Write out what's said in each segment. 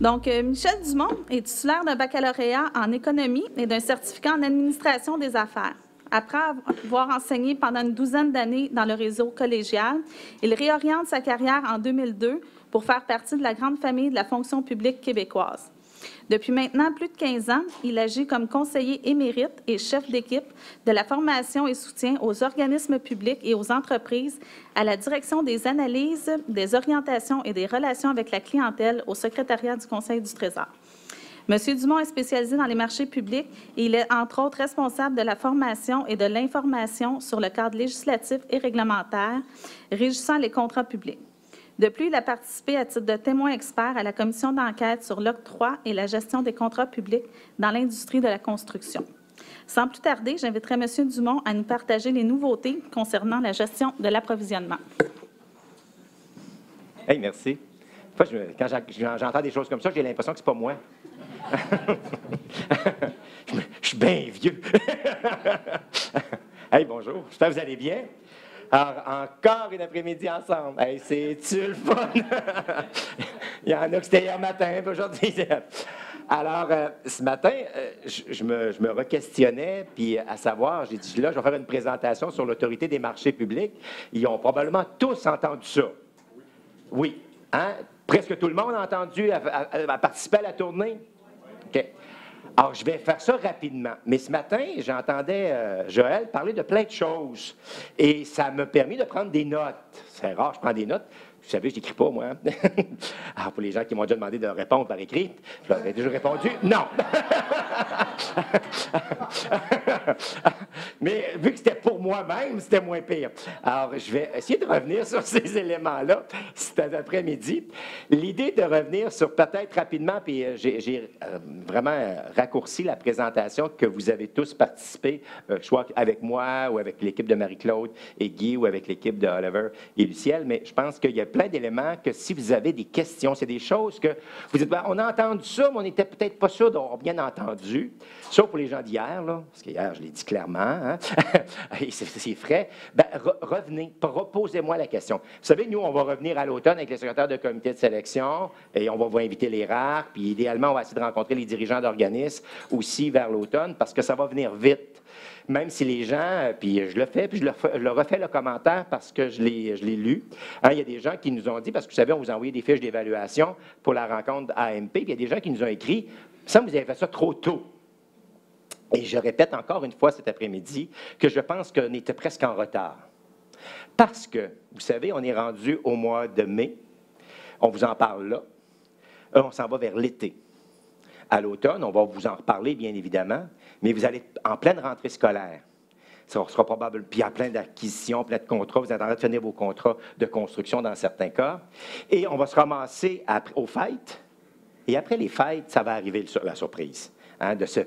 Donc, Michel Dumont est titulaire d'un baccalauréat en économie et d'un certificat en administration des affaires. Après avoir enseigné pendant une douzaine d'années dans le réseau collégial, il réoriente sa carrière en 2002 pour faire partie de la grande famille de la fonction publique québécoise. Depuis maintenant plus de 15 ans, il agit comme conseiller émérite et chef d'équipe de la formation et soutien aux organismes publics et aux entreprises, à la direction des analyses, des orientations et des relations avec la clientèle au secrétariat du Conseil du Trésor. M. Dumont est spécialisé dans les marchés publics et il est, entre autres, responsable de la formation et de l'information sur le cadre législatif et réglementaire régissant les contrats publics. De plus, il a participé à titre de témoin expert à la commission d'enquête sur l'octroi et la gestion des contrats publics dans l'industrie de la construction. Sans plus tarder, j'inviterai M. Dumont à nous partager les nouveautés concernant la gestion de l'approvisionnement. Hey, merci. Quand j'entends des choses comme ça, j'ai l'impression que c'est pas moi. Je suis bien vieux. Hey, bonjour. J'espère que vous allez bien. Alors, encore une après-midi ensemble. Hey, c'est-tu le fun? Il y en a que c'était hier matin, puis aujourd'hui. Alors, ce matin, je me re-questionnais, puis à savoir, j'ai dit, là, je vais faire une présentation sur l'autorité des marchés publics. Ils ont probablement tous entendu ça. Oui. Hein? Presque tout le monde a entendu, a participé à la tournée. OK. Alors, je vais faire ça rapidement. Mais ce matin, j'entendais Joël parler de plein de choses. Et ça m'a permis de prendre des notes. C'est rare, je prends des notes. Vous savez, je n'écris pas, moi. Alors, pour les gens qui m'ont déjà demandé de répondre par écrit, je leur ai déjà répondu non. Mais vu que c'était pour moi-même, c'était moins pire. Alors, je vais essayer de revenir sur ces éléments-là cet après-midi. L'idée de revenir sur peut-être rapidement, puis j'ai vraiment raccourci la présentation que vous avez tous participé, soit avec moi ou avec l'équipe de Marie-Claude et Guy ou avec l'équipe de Oliver et Luciel, mais je pense qu'il y a plein d'éléments que si vous avez des questions, c'est des choses que vous dites, ben, on a entendu ça, mais on n'était peut-être pas sûr d'avoir bien entendu. Sauf pour les gens d'hier, là, parce qu'hier, je l'ai dit clairement, hein? c'est frais. Ben, revenez, proposez-moi la question. Vous savez, nous, on va revenir à l'automne avec les secrétaires de comité de sélection et on va vous inviter les rares, puis idéalement, on va essayer de rencontrer les dirigeants d'organismes aussi vers l'automne parce que ça va venir vite. Même si les gens, puis je le fais, puis je le refais le commentaire parce que je l'ai lu. Hein, il y a des gens qui nous ont dit, parce que vous savez, on vous a envoyé des fiches d'évaluation pour la rencontre AMP, puis il y a des gens qui nous ont écrit, ça, vous avez fait ça trop tôt. Et je répète encore une fois cet après-midi que je pense qu'on était presque en retard. Parce que, vous savez, on est rendu au mois de mai, on vous en parle là, on s'en va vers l'été. À l'automne, on va vous en reparler, bien évidemment, mais vous allez en pleine rentrée scolaire. Ça sera probable, puis il y a plein d'acquisitions, plein de contrats. Vous êtes en train de finir vos contrats de construction dans certains cas. Et on va se ramasser aux fêtes. Et après les fêtes, ça va arriver la surprise. Hein, de ce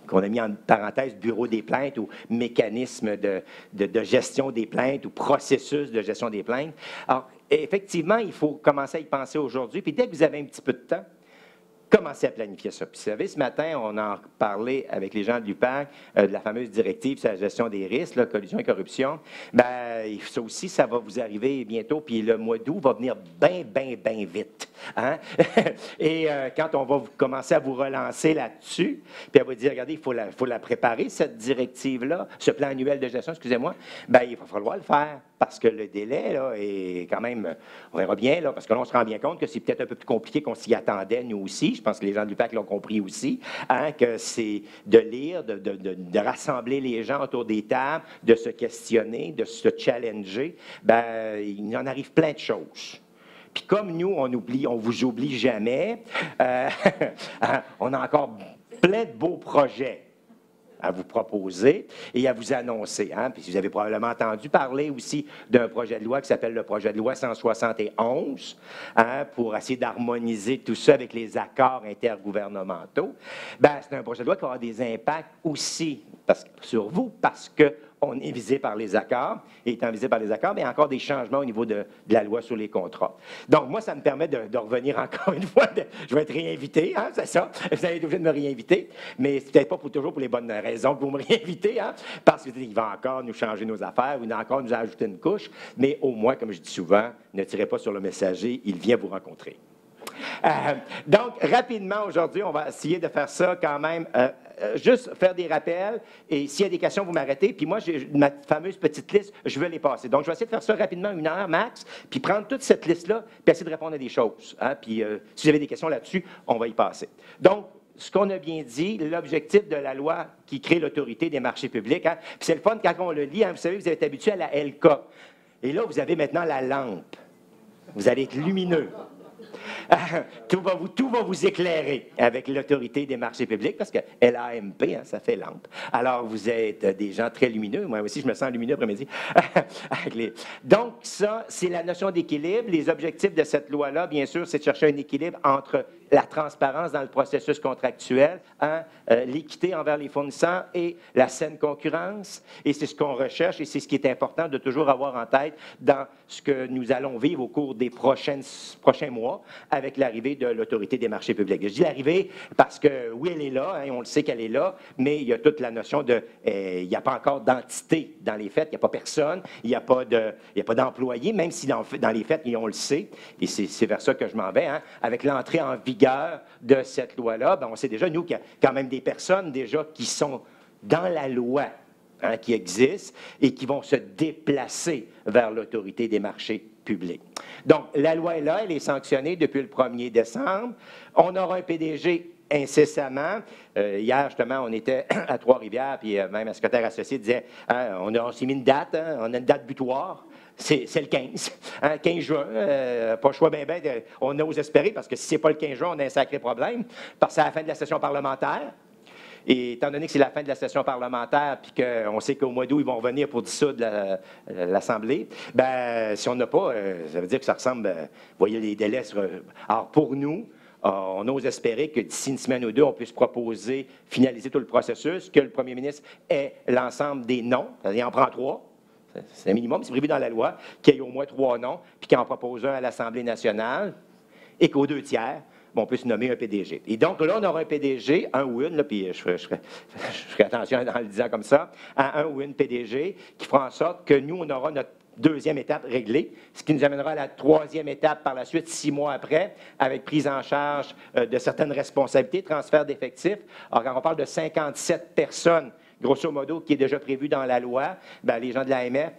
qu'on a mis en parenthèse bureau des plaintes ou mécanisme de gestion des plaintes ou processus de gestion des plaintes. Alors, effectivement, il faut commencer à y penser aujourd'hui. Puis dès que vous avez un petit peu de temps, commencez à planifier ça. Puis, vous savez, ce matin, on a parlé avec les gens de l'UPAC de la fameuse directive sur la gestion des risques, là, collusion et corruption. Bien, ça aussi, ça va vous arriver bientôt. Puis le mois d'août va venir bien, bien, bien vite. Hein? Et quand on va commencer à vous relancer là-dessus, puis à vous dire, regardez, il faut la préparer, cette directive-là, ce plan annuel de gestion, excusez-moi, bien, il va falloir le faire. Parce que le délai, là, est quand même, on verra bien, là, parce que là, on se rend bien compte que c'est peut-être un peu plus compliqué qu'on s'y attendait, nous aussi. Je pense que les gens de l'UPAC l'ont compris aussi, hein, que c'est de lire, de rassembler les gens autour des tables, de se questionner, de se challenger. Bien, il en arrive plein de choses. Puis comme nous, on vous oublie jamais, on a encore plein de beaux projets à vous proposer et à vous annoncer. Hein? Puis vous avez probablement entendu parler aussi d'un projet de loi qui s'appelle le projet de loi 171, hein, pour essayer d'harmoniser tout ça avec les accords intergouvernementaux. Bien, c'est un projet de loi qui aura des impacts aussi sur vous parce que on est visé par les accords. Et étant visé par les accords, il y a encore des changements au niveau de la loi sur les contrats. Donc, moi, ça me permet de revenir encore une fois. Je vais être réinvité, hein, c'est ça. Vous allez être obligé de me réinviter, mais c'est peut-être pas toujours pour les bonnes raisons que vous me réinvitez, hein, parce qu'il va encore nous changer nos affaires, ou il va encore nous ajouter une couche. Mais au moins, comme je dis souvent, ne tirez pas sur le messager, il vient vous rencontrer. Donc, rapidement, aujourd'hui, on va essayer de faire ça quand même, juste faire des rappels, et s'il y a des questions, vous m'arrêtez, puis moi, j'ai ma fameuse petite liste, je vais les passer. Donc, je vais essayer de faire ça rapidement, 1 heure max, puis prendre toute cette liste-là, puis essayer de répondre à des choses. Hein, puis, si vous avez des questions là-dessus, on va y passer. Donc, ce qu'on a bien dit, l'objectif de la loi qui crée l'autorité des marchés publics, hein, puis c'est le fun quand on le lit, hein, vous savez, vous êtes habitué à la LK, et là, vous avez maintenant la lampe. Vous allez être lumineux. Tout va vous éclairer avec l'autorité des marchés publics, parce que LAMP, hein, ça fait lampe. Alors, vous êtes des gens très lumineux. Moi aussi, je me sens lumineux après-midi. Donc, ça, c'est la notion d'équilibre. Les objectifs de cette loi-là, bien sûr, c'est de chercher un équilibre entre la transparence dans le processus contractuel, hein, l'équité envers les fournisseurs et la saine concurrence. Et c'est ce qu'on recherche et c'est ce qui est important de toujours avoir en tête dans ce que nous allons vivre au cours des prochains mois avec l'arrivée de l'autorité des marchés publics. Je dis l'arrivée parce que, oui, elle est là, hein, on le sait qu'elle est là, mais il y a toute la notion de... il n'y a pas encore d'entité dans les faits, il n'y a pas personne, il n'y a pas d'employé, même si dans les faits, on le sait, et c'est vers ça que je m'en vais, hein, avec l'entrée en vigueur de cette loi-là, ben, on sait déjà, nous, qu'il y a quand même des personnes déjà qui sont dans la loi, hein, qui existent et qui vont se déplacer vers l'autorité des marchés publics. Donc, la loi est là, elle est sanctionnée depuis le 1er décembre. On aura un PDG incessamment. Hier, justement, on était à Trois-Rivières, puis même la secrétaire associée disait, hein, on s'est mis une date, hein, on a une date butoir. C'est le 15, hein, 15 juin, pas le choix bien, on ose espérer, parce que si ce n'est pas le 15 juin, on a un sacré problème, parce que c'est à la fin de la session parlementaire. Et étant donné que c'est la fin de la session parlementaire, puis qu'on sait qu'au mois d'août, ils vont revenir pour dissoudre l'Assemblée, bien, si on n'a pas, ça veut dire que ça ressemble, vous voyez les délais. Alors, pour nous, on ose espérer que d'ici une semaine ou deux, on puisse proposer, finaliser tout le processus, que le premier ministre ait l'ensemble des noms, il en prend 3. C'est un minimum, c'est prévu dans la loi, qu'il y ait au moins 3 noms, puis qu'il en propose un à l'Assemblée nationale, et qu'aux 2 tiers, on puisse nommer un PDG. Et donc, là, on aura un PDG, un ou une, là, puis je ferai attention en le disant comme ça, à un ou une PDG, qui fera en sorte que nous, on aura notre 2e étape réglée, ce qui nous amènera à la 3e étape par la suite, 6 mois après, avec prise en charge de certaines responsabilités, transfert d'effectifs. Alors, quand on parle de 57 personnes, grosso modo, qui est déjà prévu dans la loi, bien, les gens de l'AMF,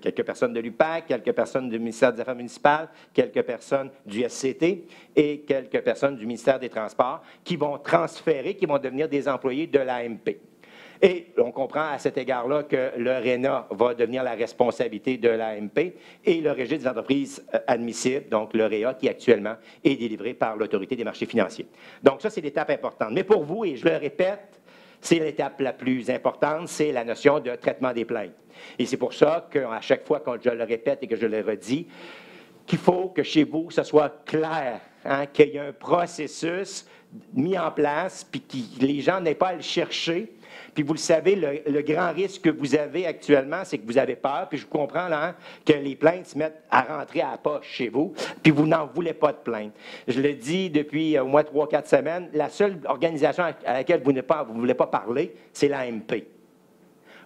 quelques personnes de l'UPAC, quelques personnes du ministère des Affaires municipales, quelques personnes du SCT et quelques personnes du ministère des Transports qui vont transférer, qui vont devenir des employés de l'AMP. Et on comprend à cet égard-là que le RENA va devenir la responsabilité de l'AMP et le registre des entreprises admissibles, donc le REA, qui actuellement est délivré par l'Autorité des marchés financiers. Donc ça, c'est l'étape importante. Mais pour vous, et je le répète, c'est l'étape la plus importante, c'est la notion de traitement des plaintes. Et c'est pour ça qu'à chaque fois que je le répète et que je le redis, qu'il faut que chez vous, ce soit clair, hein, qu'il y ait un processus mis en place, puis que les gens n'aient pas à le chercher. Puis vous le savez, le grand risque que vous avez actuellement, c'est que vous avez peur, puis je comprends là, hein, que les plaintes se mettent à rentrer à la poche chez vous, puis vous n'en voulez pas de plainte. Je le dis depuis au moins 3-4 semaines, la seule organisation à laquelle vous ne voulez pas parler, c'est l'AMP.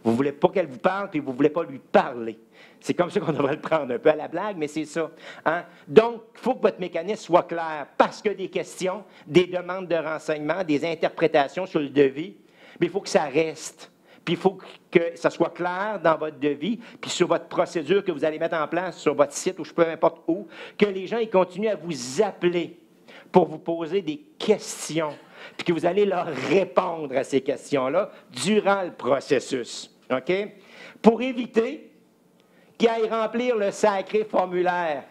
Vous ne voulez pas qu'elle vous parle, puis vous ne voulez pas lui parler. C'est comme ça qu'on devrait le prendre, un peu à la blague, mais c'est ça. Hein? Donc, il faut que votre mécanisme soit clair, parce que des questions, des demandes de renseignements, des interprétations sur le devis, mais il faut que ça reste. Puis il faut que ça soit clair dans votre devis, puis sur votre procédure que vous allez mettre en place sur votre site ou peu importe où, que les gens ils continuent à vous appeler pour vous poser des questions, puis que vous allez leur répondre à ces questions-là durant le processus. OK? Pour éviter qu'ils aillent remplir le sacré formulaire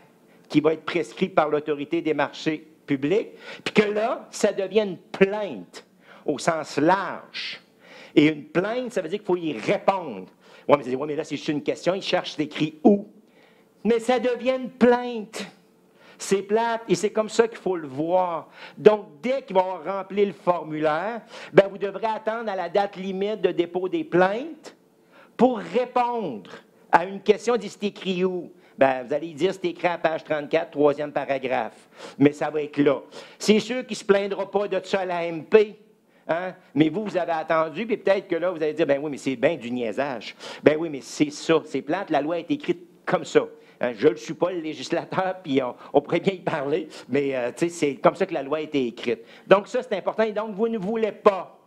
qui va être prescrit par l'Autorité des marchés publics, puis que là, ça devienne une plainte au sens large. Et une plainte, ça veut dire qu'il faut y répondre. Oui, mais là, c'est juste une question, ils cherchent, c'est écrit où? Mais ça devient une plainte. C'est plate, et c'est comme ça qu'il faut le voir. Donc, dès qu'ils vont remplir le formulaire, bien, vous devrez attendre à la date limite de dépôt des plaintes pour répondre à une question, dit c'est écrit où? Ben, vous allez dire c'est écrit à page 34, troisième paragraphe. Mais ça va être là. C'est sûr qu'il ne se plaindra pas de ça à la MP. Hein? Mais vous avez attendu, puis peut-être que là, vous allez dire, ben oui, mais c'est bien du niaisage. Ben oui, mais c'est ça, c'est plate, la loi a été écrite comme ça. Hein? Je ne suis pas le législateur, puis on pourrait bien y parler, mais c'est comme ça que la loi a été écrite. Donc ça, c'est important, et donc vous ne voulez pas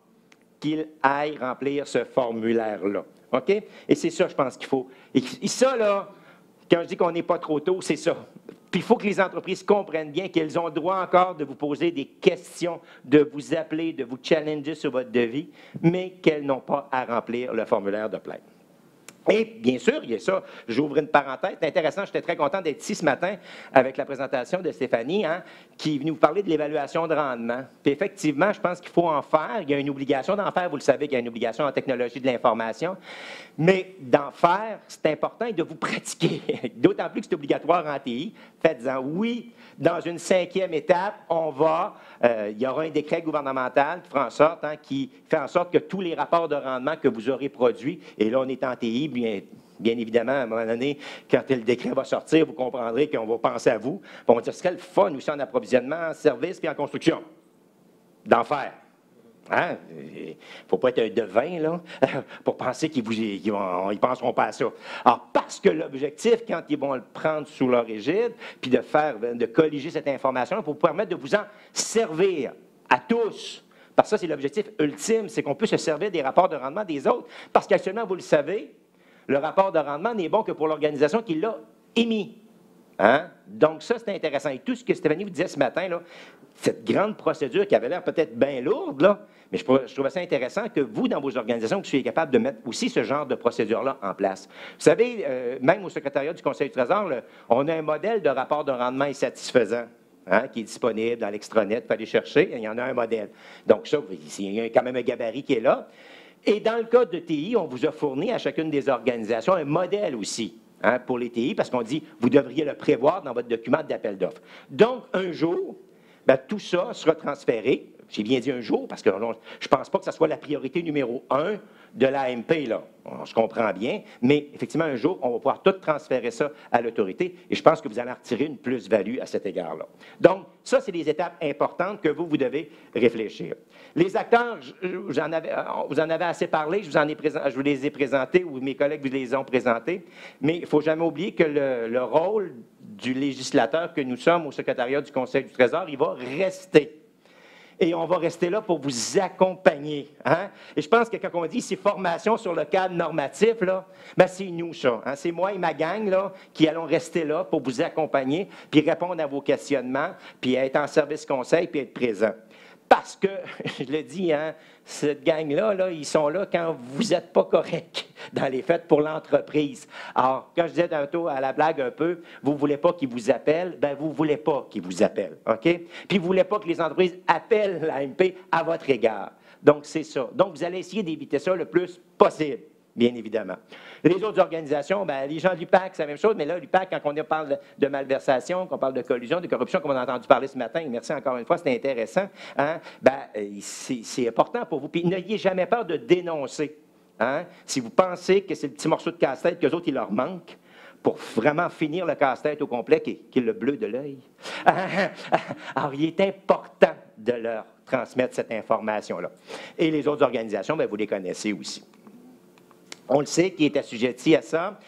qu'il aille remplir ce formulaire-là. OK? Et c'est ça, je pense qu'il faut. Et ça, là, quand je dis qu'on n'est pas trop tôt, c'est ça. Puis il faut que les entreprises comprennent bien qu'elles ont le droit encore de vous poser des questions, de vous appeler, de vous challenger sur votre devis, mais qu'elles n'ont pas à remplir le formulaire de plainte. Et bien sûr, il y a ça, j'ouvre une parenthèse, c'est intéressant, j'étais très content d'être ici ce matin avec la présentation de Stéphanie, hein, qui est venue vous parler de l'évaluation de rendement. Puis effectivement, je pense qu'il faut en faire, il y a une obligation d'en faire, vous le savez qu'il y a une obligation en technologie de l'information, mais d'en faire, c'est important et de vous pratiquer, d'autant plus que c'est obligatoire en TI. Faites-en. Oui, dans une 5e étape, il y aura un décret gouvernemental qui fera en sorte, hein, qui fait en sorte que tous les rapports de rendement que vous aurez produits, et là on est en TI, bien évidemment, à un moment donné, quand le décret va sortir, vous comprendrez qu'on va penser à vous. On va dire, ce serait le fun aussi en approvisionnement, en service et en construction, d'en faire. Hein? Il ne faut pas être un devin, là, pour penser qu'ils ne penseront pas à ça. Alors, parce que l'objectif, quand ils vont le prendre sous leur égide, puis de colliger cette information, pour vous permettre de vous en servir à tous. Parce que ça, c'est l'objectif ultime, c'est qu'on puisse se servir des rapports de rendement des autres. Parce qu'actuellement, vous le savez, le rapport de rendement n'est bon que pour l'organisation qui l'a émis. Hein? Donc ça, c'est intéressant. Et tout ce que Stéphanie vous disait ce matin, là, cette grande procédure qui avait l'air peut-être bien lourde, là, mais je trouvais ça intéressant que vous, dans vos organisations, vous soyez capable de mettre aussi ce genre de procédure-là en place. Vous savez, même au secrétariat du Conseil du Trésor, là, on a un modèle de rapport de rendement insatisfaisant. Hein, qui est disponible dans l'extranet, il faut aller chercher, il y en a un modèle. Donc ça, il y a quand même un gabarit qui est là. Et dans le cas de TI, on vous a fourni à chacune des organisations un modèle aussi, hein, pour les TI, parce qu'on dit, vous devriez le prévoir dans votre document d'appel d'offres. Donc, un jour, bien, tout ça sera transféré. J'ai bien dit un jour, parce que je ne pense pas que ce soit la priorité numéro 1 de l'AMP, là. On se comprend bien, mais effectivement, un jour, on va pouvoir tout transférer ça à l'autorité, et je pense que vous allez en retirer une plus-value à cet égard-là. Donc, ça, c'est des étapes importantes que vous devez réfléchir. Les acteurs, vous en avez assez parlé, je vous les ai présentés, ou mes collègues vous les ont présentés, mais il ne faut jamais oublier que le rôle du législateur que nous sommes au secrétariat du Conseil du Trésor, il va rester. Et on va rester là pour vous accompagner. Hein? Et je pense que quand on dit c'est formation sur le cadre normatif, là, ben c'est nous, ça. Hein? C'est moi et ma gang là, qui allons rester là pour vous accompagner, puis répondre à vos questionnements, puis être en service conseil, puis être présent. Parce que, je le dis, hein, cette gang-là, là, ils sont là quand vous n'êtes pas correct dans les faits pour l'entreprise. Alors, quand je disais tantôt à la blague un peu, vous ne voulez pas qu'ils vous appellent, bien, vous ne voulez pas qu'ils vous appellent, OK? Puis, vous ne voulez pas que les entreprises appellent l'AMP à votre égard. Donc, c'est ça. Donc, vous allez essayer d'éviter ça le plus possible, bien évidemment. Les autres organisations, bien, les gens de l'UPAC, c'est la même chose, mais là, l'UPAC, quand on parle de malversation, qu'on parle de collusion, de corruption, comme on a entendu parler ce matin, et merci encore une fois, c'était intéressant, hein, bien, c'est important pour vous. Puis n'ayez jamais peur de dénoncer. Hein, si vous pensez que c'est le petit morceau de casse-tête qu'eux autres, il leur manque, pour vraiment finir le casse-tête au complet, qui est le bleu de l'œil. Alors, il est important de leur transmettre cette information-là. Et les autres organisations, bien, vous les connaissez aussi. On le sait, qui est assujetti à ça.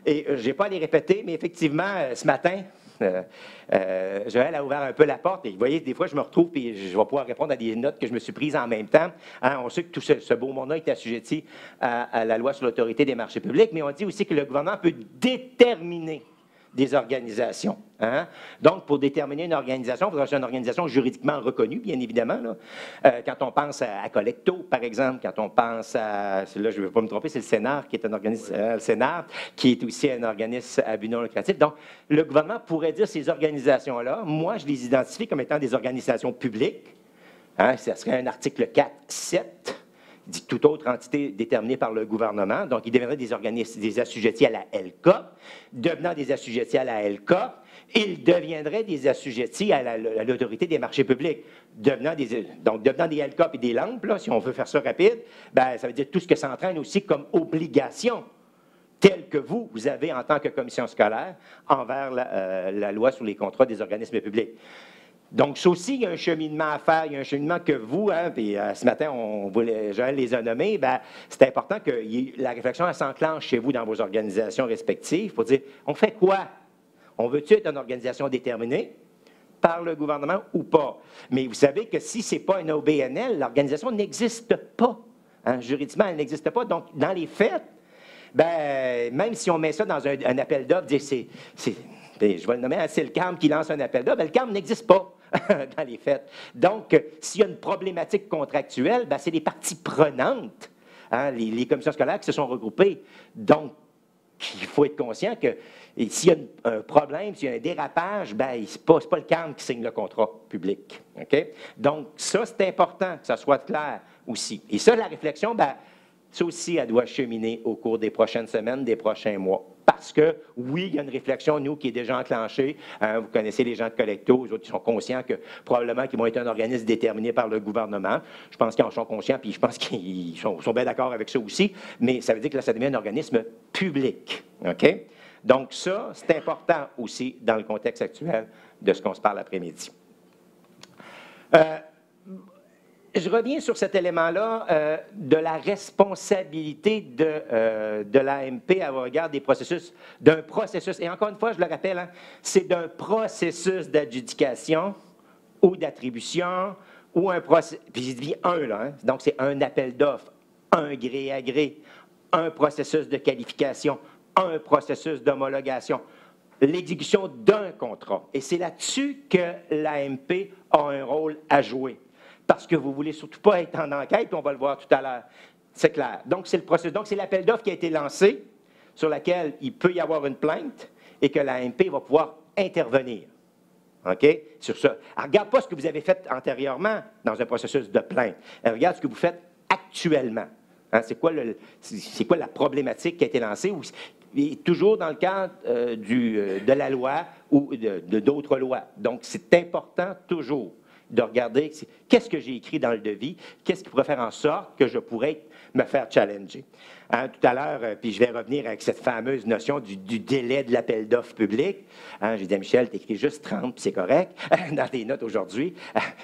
Et je n'ai pas à les répéter, mais effectivement, ce matin, Joël a ouvert un peu la porte. Et vous voyez, des fois, je me retrouve et je vais pouvoir répondre à des notes que je me suis prises en même temps. Hein, on sait que tout ce beau monde-là est assujetti à la loi sur l'autorité des marchés publics, mais on dit aussi que le gouvernement peut déterminer des organisations. Hein? Donc, pour déterminer une organisation, il faudra que ce soit une organisation juridiquement reconnue, bien évidemment. Là. Quand on pense à Collecto, par exemple, quand on pense à, là, je ne vais pas me tromper, c'est le Sénat, qui est un organisme, le Sénat, qui est aussi un organisme à but non lucratif. Donc, le gouvernement pourrait dire ces organisations-là, moi, je les identifie comme étant des organisations publiques. Hein? Ça serait un article 4.7. Dit toute autre entité déterminée par le gouvernement. Donc, ils deviendraient des organismes, des assujettis à la LCA. Devenant des assujettis à la LCA, ils deviendraient des assujettis à l'autorité des marchés publics. Devenant des LCA et des lampes, là, si on veut faire ça rapide, ben, ça veut dire tout ce que ça entraîne aussi comme obligation telle que vous avez en tant que commission scolaire envers la loi sur les contrats des organismes publics. Donc, ça aussi, il y a un cheminement à faire. Il y a un cheminement que vous, puis ce matin, Joël les a nommés, c'est important que la réflexion s'enclenche chez vous dans vos organisations respectives pour dire, on fait quoi? On veut-tu être une organisation déterminée par le gouvernement ou pas? Mais vous savez que si ce n'est pas un OBNL, l'organisation n'existe pas. Hein, juridiquement, elle n'existe pas. Donc, dans les faits, même si on met ça dans un appel d'offres, je vais le nommer, c'est le CAM qui lance un appel d'offres, le CAM n'existe pas dans les faits. Donc, s'il y a une problématique contractuelle, c'est les parties prenantes, hein, les commissions scolaires qui se sont regroupées. Donc, il faut être conscient que s'il y a un problème, s'il y a un dérapage, ce n'est pas le CAM qui signe le contrat public. Okay? Donc, ça, c'est important que ça soit clair aussi. Et ça, la réflexion, ça aussi, elle doit cheminer au cours des prochaines semaines, des prochains mois. Parce que, oui, il y a une réflexion, nous, qui est déjà enclenchée. Hein, vous connaissez les gens de Collecto, eux autres, ils sont conscients que probablement qu'ils vont être un organisme déterminé par le gouvernement. Je pense qu'ils en sont conscients, puis je pense qu'ils sont bien d'accord avec ça aussi. Mais ça veut dire que là, ça devient un organisme public. OK? Donc ça, c'est important aussi dans le contexte actuel de ce qu'on se parle l'après-midi. Je reviens sur cet élément-là de la responsabilité de l'AMP à regard des processus, d'un processus, et encore une fois, je le rappelle, hein, c'est d'un processus d'adjudication ou d'attribution, ou un processus, puis il dit un, là, hein, donc c'est un appel d'offres, un gré à gré, un processus de qualification, un processus d'homologation, l'exécution d'un contrat. Et c'est là-dessus que l'AMP a un rôle à jouer. Parce que vous ne voulez surtout pas être en enquête, on va le voir tout à l'heure. C'est clair. Donc, c'est le processus. Donc, c'est l'appel d'offres qui a été lancé, sur laquelle il peut y avoir une plainte, et que l'AMP va pouvoir intervenir. OK? Sur ça. Alors, regarde pas ce que vous avez fait antérieurement dans un processus de plainte. Regarde ce que vous faites actuellement. Hein, c'est quoi la problématique qui a été lancée? Et toujours dans le cadre de la loi ou de d'autres lois. Donc, c'est important toujours de regarder qu'est-ce que j'ai écrit dans le devis, qu'est-ce qui pourrait faire en sorte que je pourrais me faire challenger. Hein, tout à l'heure, puis je vais revenir avec cette fameuse notion du délai de l'appel d'offres public. Hein, j'ai dit à Michel, tu écris juste 30, puis c'est correct, dans tes notes aujourd'hui.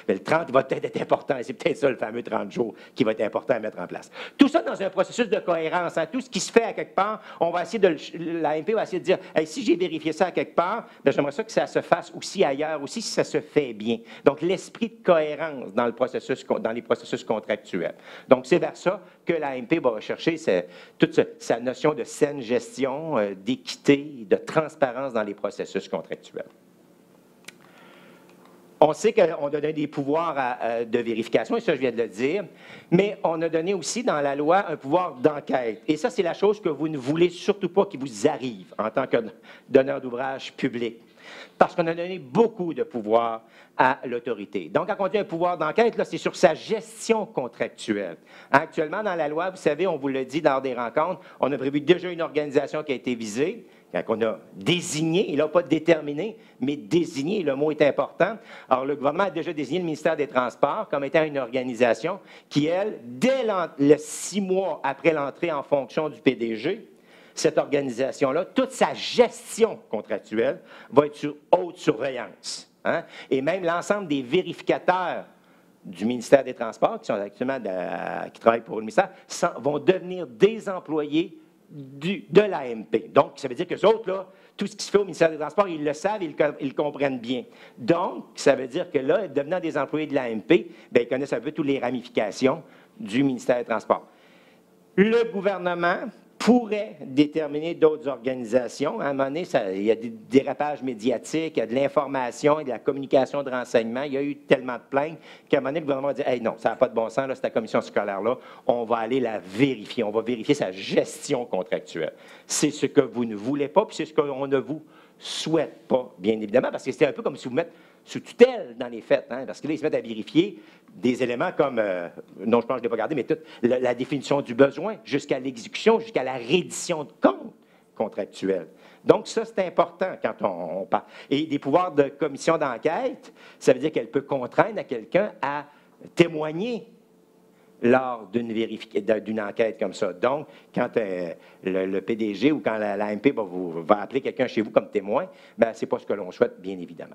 Mais le 30 va peut-être être important, et c'est peut-être ça le fameux 30 jours qui va être important à mettre en place. Tout ça dans un processus de cohérence. Hein, tout ce qui se fait à quelque part, on va essayer l'AMP va essayer de dire, hey, si j'ai vérifié ça à quelque part, j'aimerais ça que ça se fasse aussi ailleurs, aussi si ça se fait bien. Donc, l'esprit de cohérence dans les processus contractuels. Donc, c'est vers ça que l'AMP va rechercher toute sa notion de saine gestion, d'équité, de transparence dans les processus contractuels. On sait qu'on a donné des pouvoirs de vérification, et ça, je viens de le dire, mais on a donné aussi dans la loi un pouvoir d'enquête. Et ça, c'est la chose que vous ne voulez surtout pas qu'il vous arrive en tant que donneur d'ouvrage public. Parce qu'on a donné beaucoup de pouvoir à l'autorité. Donc, quand on dit un pouvoir d'enquête, là, c'est sur sa gestion contractuelle. Actuellement, dans la loi, vous savez, on vous l'a dit lors des rencontres, on a prévu déjà une organisation qui a été visée, qu'on a désigné, il n'a pas déterminé, mais désigné, le mot est important. Alors, le gouvernement a déjà désigné le ministère des Transports comme étant une organisation qui, elle, dès les 6 mois après l'entrée en fonction du PDG, cette organisation-là, toute sa gestion contractuelle va être sur haute surveillance. Hein? Et même l'ensemble des vérificateurs du ministère des Transports, qui sont actuellement qui travaillent pour le ministère, vont devenir des employés de l'AMP. Donc, ça veut dire que les autres, là, tout ce qui se fait au ministère des Transports, ils le savent, ils le comprennent bien. Donc, ça veut dire que là, devenant des employés de l'AMP, ils connaissent un peu toutes les ramifications du ministère des Transports. Le gouvernement pourrait déterminer d'autres organisations. À un moment donné, il y a des dérapages médiatiques, il y a de l'information, il y a de la communication de renseignement. Il y a eu tellement de plaintes qu'à un moment donné, le gouvernement a dit « Hey, non, ça n'a pas de bon sens, là, cette commission scolaire-là, on va aller la vérifier, on va vérifier sa gestion contractuelle. » C'est ce que vous ne voulez pas, puis c'est ce qu'on ne vous souhaite pas, bien évidemment, parce que c'est un peu comme si vous mettez sous tutelle dans les faits, hein, parce que là, ils se mettent à vérifier des éléments comme, non, je pense que je ne l'ai pas regardé, mais toute la définition du besoin, jusqu'à l'exécution, jusqu'à la reddition de compte contractuelle. Donc, ça, c'est important quand on parle. Et des pouvoirs de commission d'enquête, ça veut dire qu'elle peut contraindre à quelqu'un à témoigner lors d'une enquête comme ça. Donc, quand le PDG ou quand l'AMP va appeler quelqu'un chez vous comme témoin, ce n'est pas ce que l'on souhaite, bien évidemment.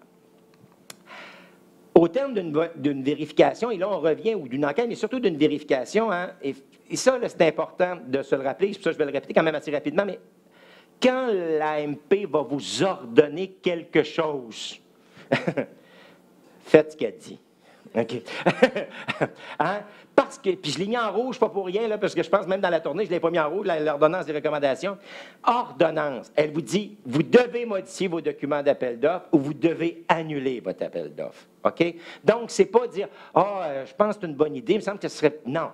Au terme d'une vérification, et là on revient, ou d'une enquête, mais surtout d'une vérification, hein, et ça, c'est important de se le rappeler, c'est pour ça que je vais le répéter quand même assez rapidement, mais quand l'AMP va vous ordonner quelque chose, faites ce qu'elle dit. OK. Hein? Parce que, puis je l'ai mis en rouge, pas pour rien, là, parce que je pense même dans la tournée, je ne l'ai pas mis en rouge, l'ordonnance des recommandations. Ordonnance, elle vous dit, vous devez modifier vos documents d'appel d'offres ou vous devez annuler votre appel d'offres. OK? Donc, ce n'est pas dire, je pense que c'est une bonne idée, il me semble que ce serait... Non.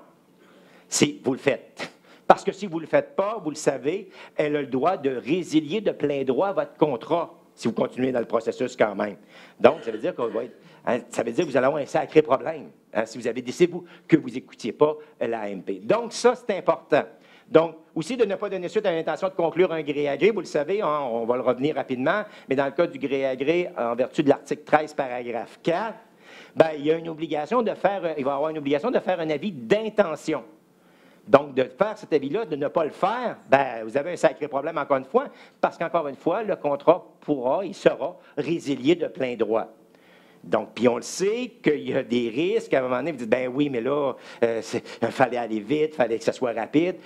C'est, vous le faites. Parce que si vous ne le faites pas, vous le savez, elle a le droit de résilier de plein droit votre contrat si vous continuez dans le processus quand même. Donc, ça veut dire qu'on va être... ça veut dire que vous allez avoir un sacré problème si vous avez décidé, vous, que vous n'écoutiez pas l'AMP. Donc, ça, c'est important. Donc, aussi de ne pas donner suite à l'intention de conclure un gré à gré. Vous le savez, on va le revenir rapidement, mais dans le cas du gré à gré, en vertu de l'article 13, paragraphe 4, il y a une obligation de faire, il va y avoir une obligation de faire un avis d'intention. Donc, de faire cet avis-là, de ne pas le faire, vous avez un sacré problème, encore une fois, parce qu'encore une fois, le contrat sera résilié de plein droit. Donc, puis on le sait qu'il y a des risques. À un moment donné, vous dites, oui, mais là, il fallait aller vite, il fallait que ça soit rapide.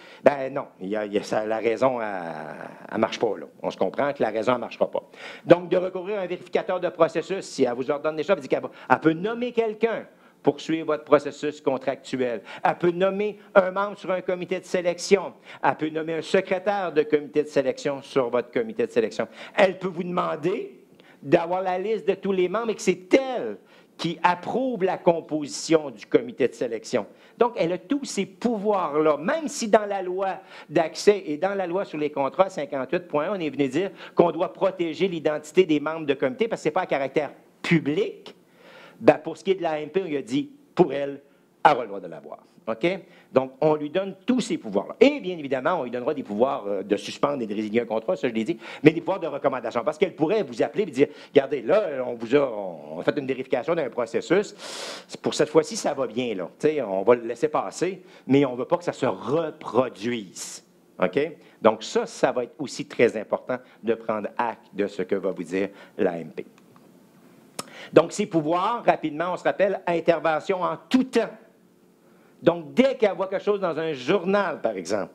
Non, la raison, elle ne marche pas, là. On se comprend que la raison, elle ne marchera pas. Donc, de recourir à un vérificateur de processus, si elle vous ordonne des choses, elle peut nommer quelqu'un pour suivre votre processus contractuel. Elle peut nommer un membre sur un comité de sélection. Elle peut nommer un secrétaire de comité de sélection sur votre comité de sélection. Elle peut vous demander d'avoir la liste de tous les membres et que c'est elle qui approuve la composition du comité de sélection. Donc, elle a tous ces pouvoirs-là, même si dans la loi d'accès et dans la loi sur les contrats 58.1, on est venu dire qu'on doit protéger l'identité des membres de comité parce que ce n'est pas à caractère public. Pour ce qui est de l'AMP, on lui a dit, pour elle, elle aura le droit de l'avoir. OK? Donc, on lui donne tous ces pouvoirs-là. Et bien évidemment, on lui donnera des pouvoirs de suspendre et de résilier un contrat, ça je l'ai dit, mais des pouvoirs de recommandation. Parce qu'elle pourrait vous appeler et dire, regardez, là, on a fait une vérification d'un processus. Pour cette fois-ci, ça va bien, là. T'sais, on va le laisser passer, mais on ne veut pas que ça se reproduise. OK? Donc, ça va être aussi très important de prendre acte de ce que va vous dire l'AMP. Donc, ces pouvoirs, rapidement, on se rappelle, intervention en tout temps. Donc, dès qu'elle voit quelque chose dans un journal, par exemple,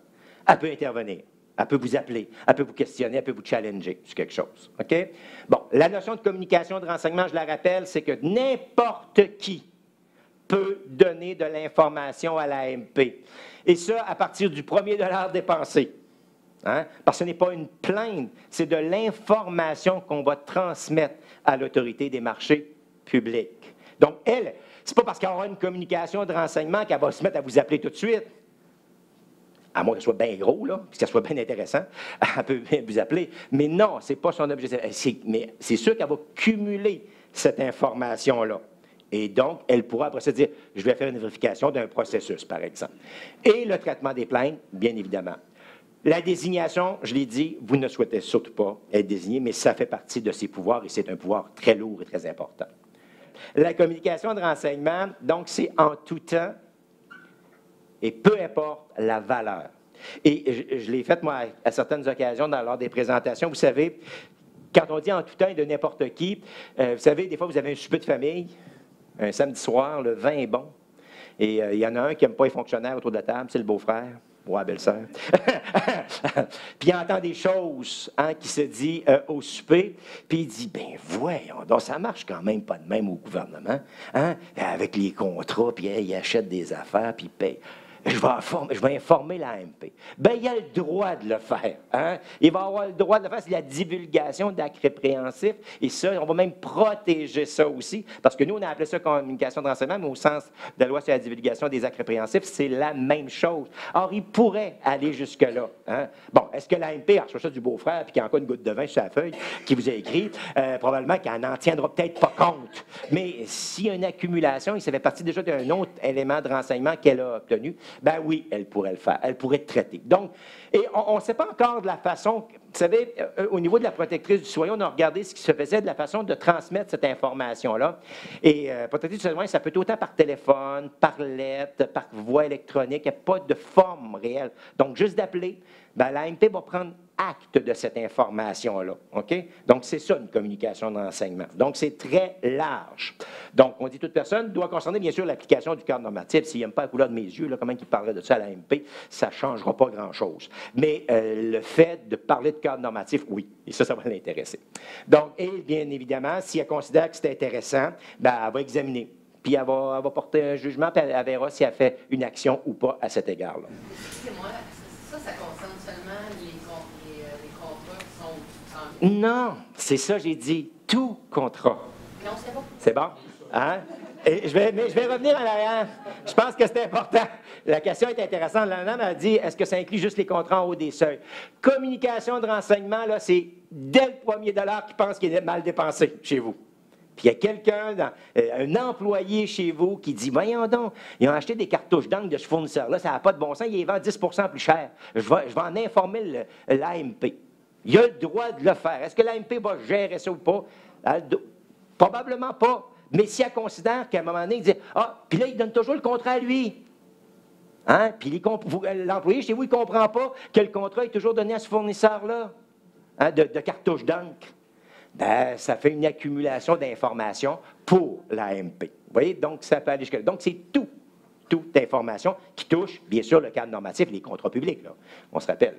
elle peut intervenir. Elle peut vous appeler, elle peut vous questionner, elle peut vous challenger sur quelque chose. OK? Bon, la notion de communication, de renseignement, je la rappelle, c'est que n'importe qui peut donner de l'information à l'AMP. Et ça, à partir du premier dollar dépensé. Hein? Parce que ce n'est pas une plainte, c'est de l'information qu'on va transmettre à l'autorité des marchés publics. Donc, elle, c'est pas parce qu'elle aura une communication de renseignement qu'elle va se mettre à vous appeler tout de suite. À moins qu'elle soit bien gros, là, puis qu'elle soit bien intéressant, elle peut bien vous appeler. Mais non, ce n'est pas son objectif. Mais c'est sûr qu'elle va cumuler cette information-là. Et donc, elle pourra après se dire, je vais faire une vérification d'un processus, par exemple. Et le traitement des plaintes, bien évidemment. La désignation, je l'ai dit, vous ne souhaitez surtout pas être désigné, mais ça fait partie de ses pouvoirs et c'est un pouvoir très lourd et très important. La communication de renseignement, donc, c'est en tout temps et peu importe la valeur. Et je l'ai fait, moi, à certaines occasions, lors des présentations. Vous savez, quand on dit en tout temps et de n'importe qui, vous savez, des fois, vous avez un souper de famille, un samedi soir, le vin est bon, et il y en a un qui n'aime pas les fonctionnaires autour de la table, c'est le beau-frère. Ouais, belle-sœur. Puis il entend des choses qui se dit au souper, puis il dit, voyons donc, ça marche quand même pas de même au gouvernement, avec les contrats, puis il achète des affaires, puis il paye. Je vais informer l'AMP. Il a le droit de le faire. Hein? Il va avoir le droit de le faire. C'est la divulgation d'actes répréhensifs. Et ça, on va même protéger ça aussi. Parce que nous, on a appelé ça communication de renseignement, mais au sens de la loi sur la divulgation des actes répréhensifs, c'est la même chose. Or, il pourrait aller jusque-là. Hein? Bon, est-ce que l'AMP a reçu ça du beau-frère, puis qu'il y a encore une goutte de vin sur la feuille qui vous a écrit? Probablement qu'elle n'en tiendra peut-être pas compte. Mais s'il y a une accumulation, et ça fait partie déjà d'un autre élément de renseignement qu'elle a obtenu, ben oui, elle pourrait le faire. Elle pourrait traiter. Donc, et on ne sait pas encore de la façon, vous savez, au niveau de la protectrice du citoyen, on a regardé ce qui se faisait de la façon de transmettre cette information-là. Et protectrice du citoyen, ça peut être autant par téléphone, par lettre, par voie électronique. Il n'y a pas de forme réelle. Donc, juste d'appeler, ben, l'AMP va prendre acte de cette information-là. OK? Donc, c'est ça, une communication de renseignement. Donc, c'est très large. Donc, on dit toute personne doit concerner, bien sûr, l'application du cadre normatif. S'il n'aime pas la couleur de mes yeux, là, comment il parlerait de ça à l'AMP, ça ne changera pas grand-chose. Mais le fait de parler de cadre normatif, oui. Et ça va l'intéresser. Donc, et bien évidemment, si elle considère que c'est intéressant, ben, elle va examiner. Puis, elle va porter un jugement, puis elle verra si elle fait une action ou pas à cet égard-là. Excusez-moi, ça concerne seulement les contrats qui sont... Non, c'est ça, j'ai dit. Tout contrat. Non, c'est bon. C'est bon? Hein? Et je vais revenir en arrière. Je pense que c'est important. La question est intéressante. La dame a dit, est-ce que ça inclut juste les contrats en haut des seuils? Communication de renseignement, là, c'est dès le premier dollar qui pense qu'il est mal dépensé chez vous. Puis il y a quelqu'un, un employé chez vous qui dit, voyons donc, ils ont acheté des cartouches d'encre de ce fournisseur-là, ça n'a pas de bon sens, ils les vendent 10 plus cher. Je vais en informer l'AMP. Il a le droit de le faire. Est-ce que l'AMP va gérer ça ou pas? Probablement pas. Mais si elle considère qu'à un moment donné, il dit, ah, puis là, il donne toujours le contrat à lui. Hein? Puis l'employé chez vous, il ne comprend pas que le contrat est toujours donné à ce fournisseur-là, hein, de cartouches d'encre. Ben, ça fait une accumulation d'informations pour l'AMP. Vous voyez? Donc, ça peut aller jusqu'à là. Donc, c'est toute information qui touche, bien sûr, le cadre normatif et les contrats publics, là. On se rappelle.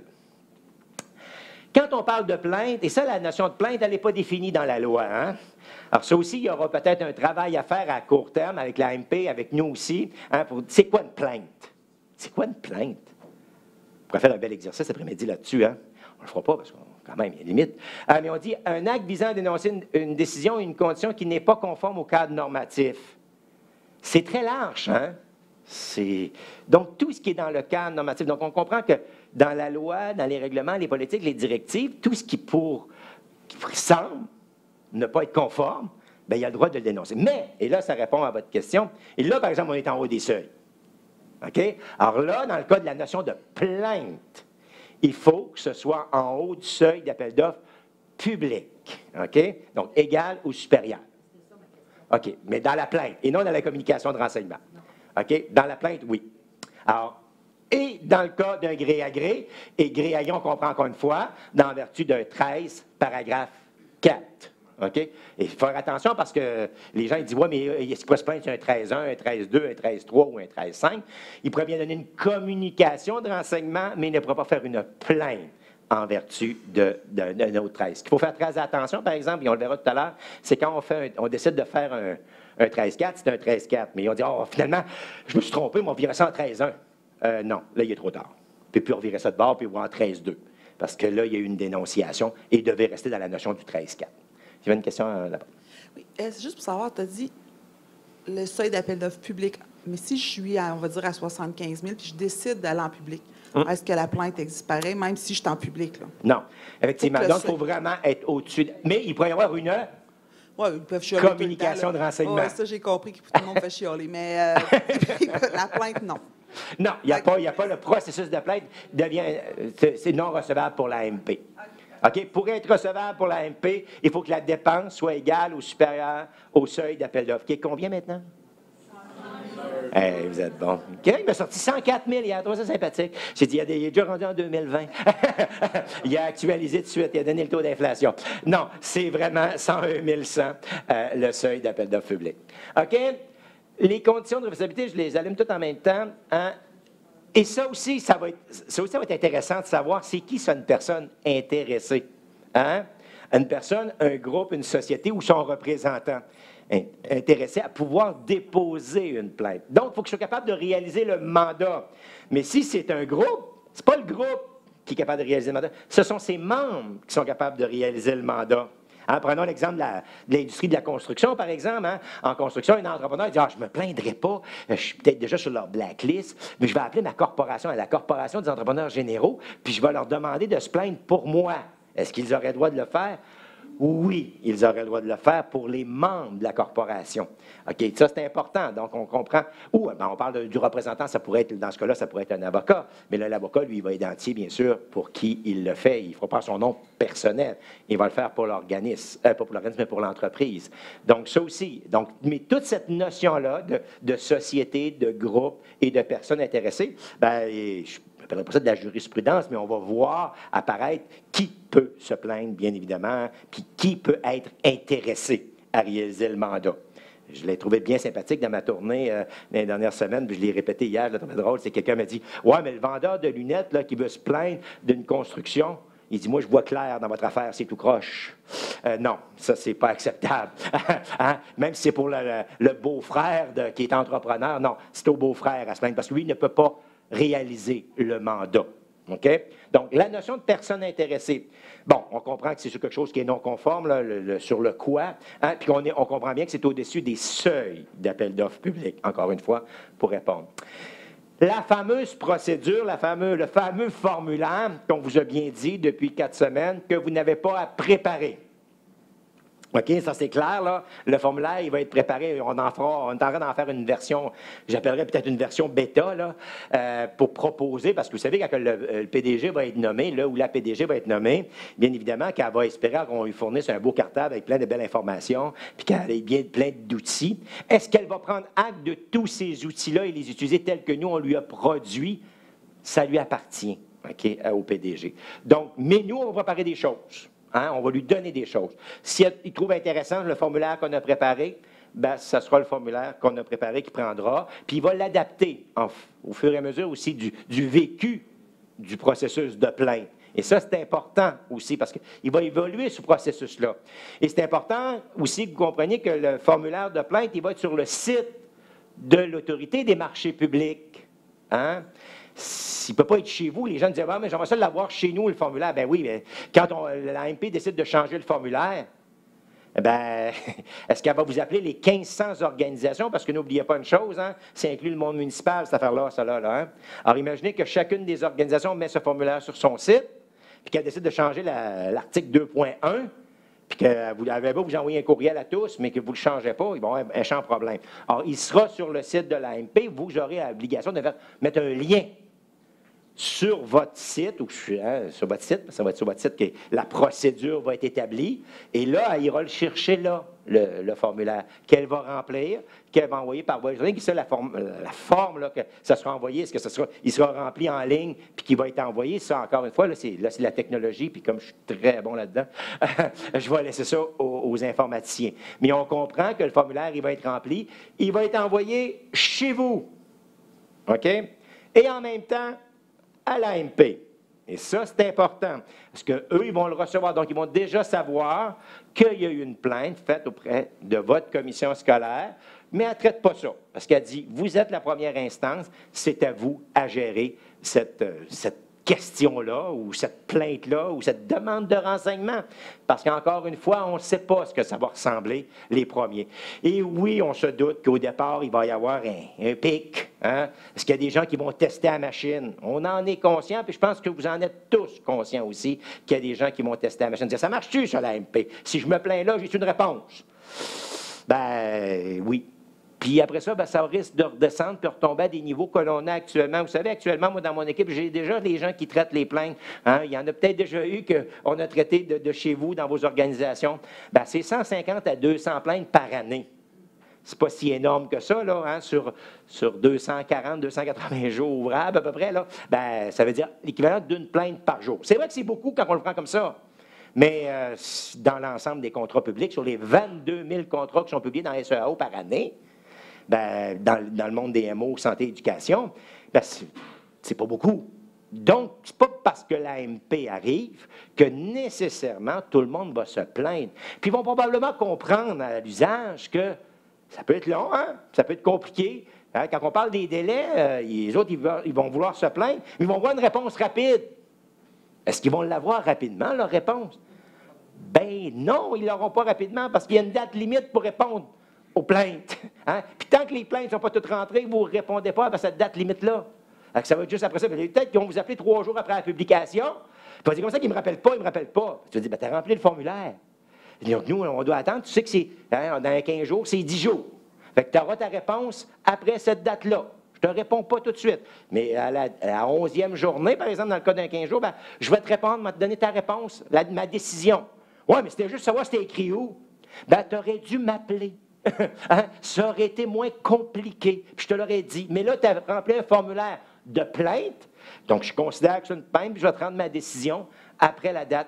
Quand on parle de plainte, et ça, la notion de plainte, elle n'est pas définie dans la loi, hein? Alors, ça aussi, il y aura peut-être un travail à faire à court terme avec l'AMP, avec nous aussi, hein, pour c'est quoi une plainte? C'est quoi une plainte? On pourrait faire un bel exercice après-midi là-dessus, hein? On ne le fera pas parce que quand même, il y a des limites. Mais on dit un acte visant à dénoncer une décision ou une condition qui n'est pas conforme au cadre normatif. C'est très large, hein? Donc, tout ce qui est dans le cadre normatif. Donc, on comprend que dans la loi, dans les règlements, les politiques, les directives, tout ce qui semble ne pas être conforme, bien, il y a le droit de le dénoncer. Mais, et là, ça répond à votre question, et là, par exemple, on est en haut des seuils. OK? Alors là, dans le cas de la notion de plainte, il faut que ce soit en haut du seuil d'appel d'offres public. OK? Donc, égal ou supérieur. OK, mais dans la plainte, et non dans la communication de renseignement. OK? Dans la plainte, oui. Alors, et dans le cas d'un gré à gré, et gré à gré, on comprend encore une fois, dans vertu d'un 13, paragraphe 4. OK? Et il faut faire attention parce que les gens ils disent, ouais, mais c'est quoi se plaindre sur un 13.1, un 13.2, un 13.3 ou un 13.5? Il pourrait bien donner une communication de renseignement, mais il ne pourra pas faire une plainte en vertu d'un autre 13. Ce qu'il faut faire très attention, par exemple, et on le verra tout à l'heure, c'est quand on décide de faire un 13.4, c'est un 13.4. Mais on dit, oh, finalement, je me suis trompé, mais on virait ça en 13.1. Non, là, il est trop tard. Puis on revirer ça de bord, puis on va en 13.2. Parce que là, il y a eu une dénonciation et il devait rester dans la notion du 13.4. Il y avait une question là-bas. Oui, juste pour savoir, tu as dit le seuil d'appel d'offres public. Mais si je suis, on va dire, à 75 000 puis je décide d'aller en public, est-ce que la plainte existe pareil, même si je suis en public? Là? Non, effectivement. Donc, il faut vraiment être au-dessus. Mais il pourrait y avoir une ils peuvent chialer communication de renseignement. Oui, ça, j'ai compris que tout le monde fait chialer. Mais la plainte, non. Non, il n'y a pas le processus de plainte c'est non recevable pour l'AMP. OK? Pour être recevable pour l'AMP, il faut que la dépense soit égale ou supérieure au seuil d'appel d'offres. Qui est combien maintenant? Hey, vous êtes bon. OK? Il m'a sorti 104 000 hier. Toi, c'est sympathique. J'ai dit, il est déjà rendu en 2020. Il a actualisé tout de suite. Il a donné le taux d'inflation. Non, c'est vraiment 101 100 le seuil d'appel d'offres public. OK? Les conditions de recevabilité, je les allume toutes en même temps. Hein? Et ça aussi, ça va être intéressant de savoir c'est qui ça, une personne intéressée. Hein? Une personne, un groupe, une société ou son représentant intéressé à pouvoir déposer une plainte. Donc, il faut que je sois capable de réaliser le mandat. Mais si c'est un groupe, ce n'est pas le groupe qui est capable de réaliser le mandat, ce sont ses membres qui sont capables de réaliser le mandat. Hein, prenons l'exemple de l'industrie de la construction, par exemple. Hein. En construction, un entrepreneur dit « Ah, je ne me plaindrai pas, je suis peut-être déjà sur leur blacklist, mais je vais appeler ma corporation, la corporation des entrepreneurs généraux, puis je vais leur demander de se plaindre pour moi. » Est-ce qu'ils auraient le droit de le faire? Oui, ils auraient le droit de le faire pour les membres de la corporation. OK, ça, c'est important. Donc, on comprend. Ou, on parle du représentant, ça pourrait être, dans ce cas-là, ça pourrait être un avocat. Mais là, l'avocat, lui, il va identifier, bien sûr, pour qui il le fait. Il ne fera pas son nom personnel. Il va le faire pour l'organisme, pas pour l'organisme, mais pour l'entreprise. Donc, ça aussi. Donc, mais toute cette notion-là de société, de groupe et de personnes intéressées, bien, je ne parlerai pas ça de la jurisprudence, mais on va voir apparaître qui peut se plaindre, bien évidemment, puis qui peut être intéressé à réaliser le mandat. Je l'ai trouvé bien sympathique dans ma tournée dans les dernières semaines, puis je l'ai répété hier, là, c'est drôle, c'est que quelqu'un m'a dit « Ouais, mais le vendeur de lunettes là, qui veut se plaindre d'une construction, il dit « Moi, je vois clair dans votre affaire, c'est tout croche. » Non, ça, c'est pas acceptable. Hein? Même si c'est pour le beau-frère qui est entrepreneur, non, c'est au beau-frère à se plaindre, parce que lui, il ne peut pas réaliser le mandat. OK? Donc, la notion de personne intéressée. Bon, on comprend que c'est sur quelque chose qui est non conforme, là, sur le quoi, hein, puis on comprend bien que c'est au-dessus des seuils d'appel d'offres publics, encore une fois, pour répondre. La fameuse procédure, le fameux formulaire qu'on vous a bien dit depuis 4 semaines que vous n'avez pas à préparer. OK, ça c'est clair, là. Le formulaire, il va être préparé. On est en train d'en faire une version, j'appellerais peut-être une version bêta, là, pour proposer, parce que vous savez, quand le PDG va être nommé, là, ou la PDG va être nommée, bien évidemment qu'elle va espérer qu'on lui fournisse un beau cartable avec plein de belles informations, puis qu'elle ait bien plein d'outils. Est-ce qu'elle va prendre acte de tous ces outils-là et les utiliser tels que nous, on lui a produits? Ça lui appartient, OK, au PDG. Donc, mais nous, on va préparer des choses. Hein, on va lui donner des choses. S'il trouve intéressant le formulaire qu'on a préparé, ben, ce sera le formulaire qu'on a préparé qu'il prendra, puis il va l'adapter au fur et à mesure aussi du vécu du processus de plainte. Et ça, c'est important aussi, parce qu'il va évoluer ce processus-là. Et c'est important aussi que vous compreniez que le formulaire de plainte, il va être sur le site de l'Autorité des marchés publics. Hein? Il ne peut pas être chez vous. Les gens disent ah, mais j'aimerais ça l'avoir chez nous, le formulaire. Ben oui, mais quand l'AMP décide de changer le formulaire, ben, est-ce qu'elle va vous appeler les 1500 organisations? Parce que n'oubliez pas une chose, hein, c'est inclus le monde municipal, cette affaire-là, ça là. Hein? Alors, imaginez que chacune des organisations met ce formulaire sur son site, puis qu'elle décide de changer l'article 2.1, puis que vous n'avez pas vous envoyer un courriel à tous, mais que vous ne le changez pas, ils vont avoir un champ problème. Alors, il sera sur le site de l'AMP, vous aurez l'obligation de mettre un lien sur votre site, ou sur votre site, ça va être sur votre site que la procédure va être établie, et là, elle ira le chercher là, le formulaire, qu'elle va remplir, qu'elle va envoyer par voie électronique. Ça, la forme là, que ça sera envoyé, est-ce que il sera rempli en ligne, puis qu'il va être envoyé, ça, encore une fois, là, c'est la technologie, puis comme je suis très bon là-dedans, je vais laisser ça aux informaticiens. Mais on comprend que le formulaire, il va être rempli, il va être envoyé chez vous, OK? Et en même temps, à l'AMP. Et ça, c'est important, parce qu'eux, ils vont le recevoir. Donc, ils vont déjà savoir qu'il y a eu une plainte faite auprès de votre commission scolaire, mais elle ne traite pas ça, parce qu'elle dit, vous êtes la première instance, c'est à vous à gérer cette question-là, ou cette plainte-là, ou cette demande de renseignement. Parce qu'encore une fois, on ne sait pas ce que ça va ressembler, les premiers. Et oui, on se doute qu'au départ, il va y avoir un pic. Hein? Est-ce qu'il y a des gens qui vont tester la machine? On en est conscient, puis je pense que vous en êtes tous conscients aussi, qu'il y a des gens qui vont tester la machine. Dire, ça marche-tu, ça, la MP? Si je me plains là, j'ai une réponse. Ben oui. Puis après ça, ben, ça risque de redescendre puis retomber à des niveaux que l'on a actuellement. Vous savez, actuellement, moi, dans mon équipe, j'ai déjà des gens qui traitent les plaintes. Hein? Il y en a peut-être déjà eu qu'on a traité de chez vous, dans vos organisations. Ben, c'est 150 à 200 plaintes par année. C'est pas si énorme que ça, là, hein? Sur 240, 280 jours ouvrables, à peu près, là. Ben, ça veut dire l'équivalent d'une plainte par jour. C'est vrai que c'est beaucoup quand on le prend comme ça. Mais dans l'ensemble des contrats publics, sur les 22 000 contrats qui sont publiés dans SEAO par année, ben, dans le monde des MO, santé et éducation, ben, c'est pas beaucoup. Donc, c'est pas parce que l'AMP arrive que nécessairement tout le monde va se plaindre. Puis ils vont probablement comprendre à l'usage que ça peut être long, hein? Ça peut être compliqué. Hein? Quand on parle des délais, les autres, ils vont vouloir se plaindre, mais ils vont voir une réponse rapide. Est-ce qu'ils vont l'avoir rapidement, leur réponse? Ben non, ils ne l'auront pas rapidement parce qu'il y a une date limite pour répondre aux plaintes. Hein? Puis tant que les plaintes ne sont pas toutes rentrées, vous ne répondez pas à cette date limite-là. Ça va être juste après ça. Peut-être qu'ils vont vous appeler 3 jours après la publication. Puis on va dire comme ça qu'ils ne me rappellent pas, ils ne me rappellent pas. Tu vas dire, ben, tu as rempli le formulaire. Donc, nous, on doit attendre. Tu sais que c'est dans 15 jours, c'est 10 jours. Fait que tu auras ta réponse après cette date-là. Je ne te réponds pas tout de suite. Mais à la 11e journée, par exemple, dans le cas d'un 15 jours, ben, je vais te répondre, je vais te donner ta réponse, ma décision. Oui, mais c'était juste savoir c'était écrit où. Ben, tu aurais dû m'appeler. Hein? Ça aurait été moins compliqué. Puis je te l'aurais dit. Mais là, tu as rempli un formulaire de plainte. Donc, je considère que c'est une plainte, puis je vais te rendre ma décision après la date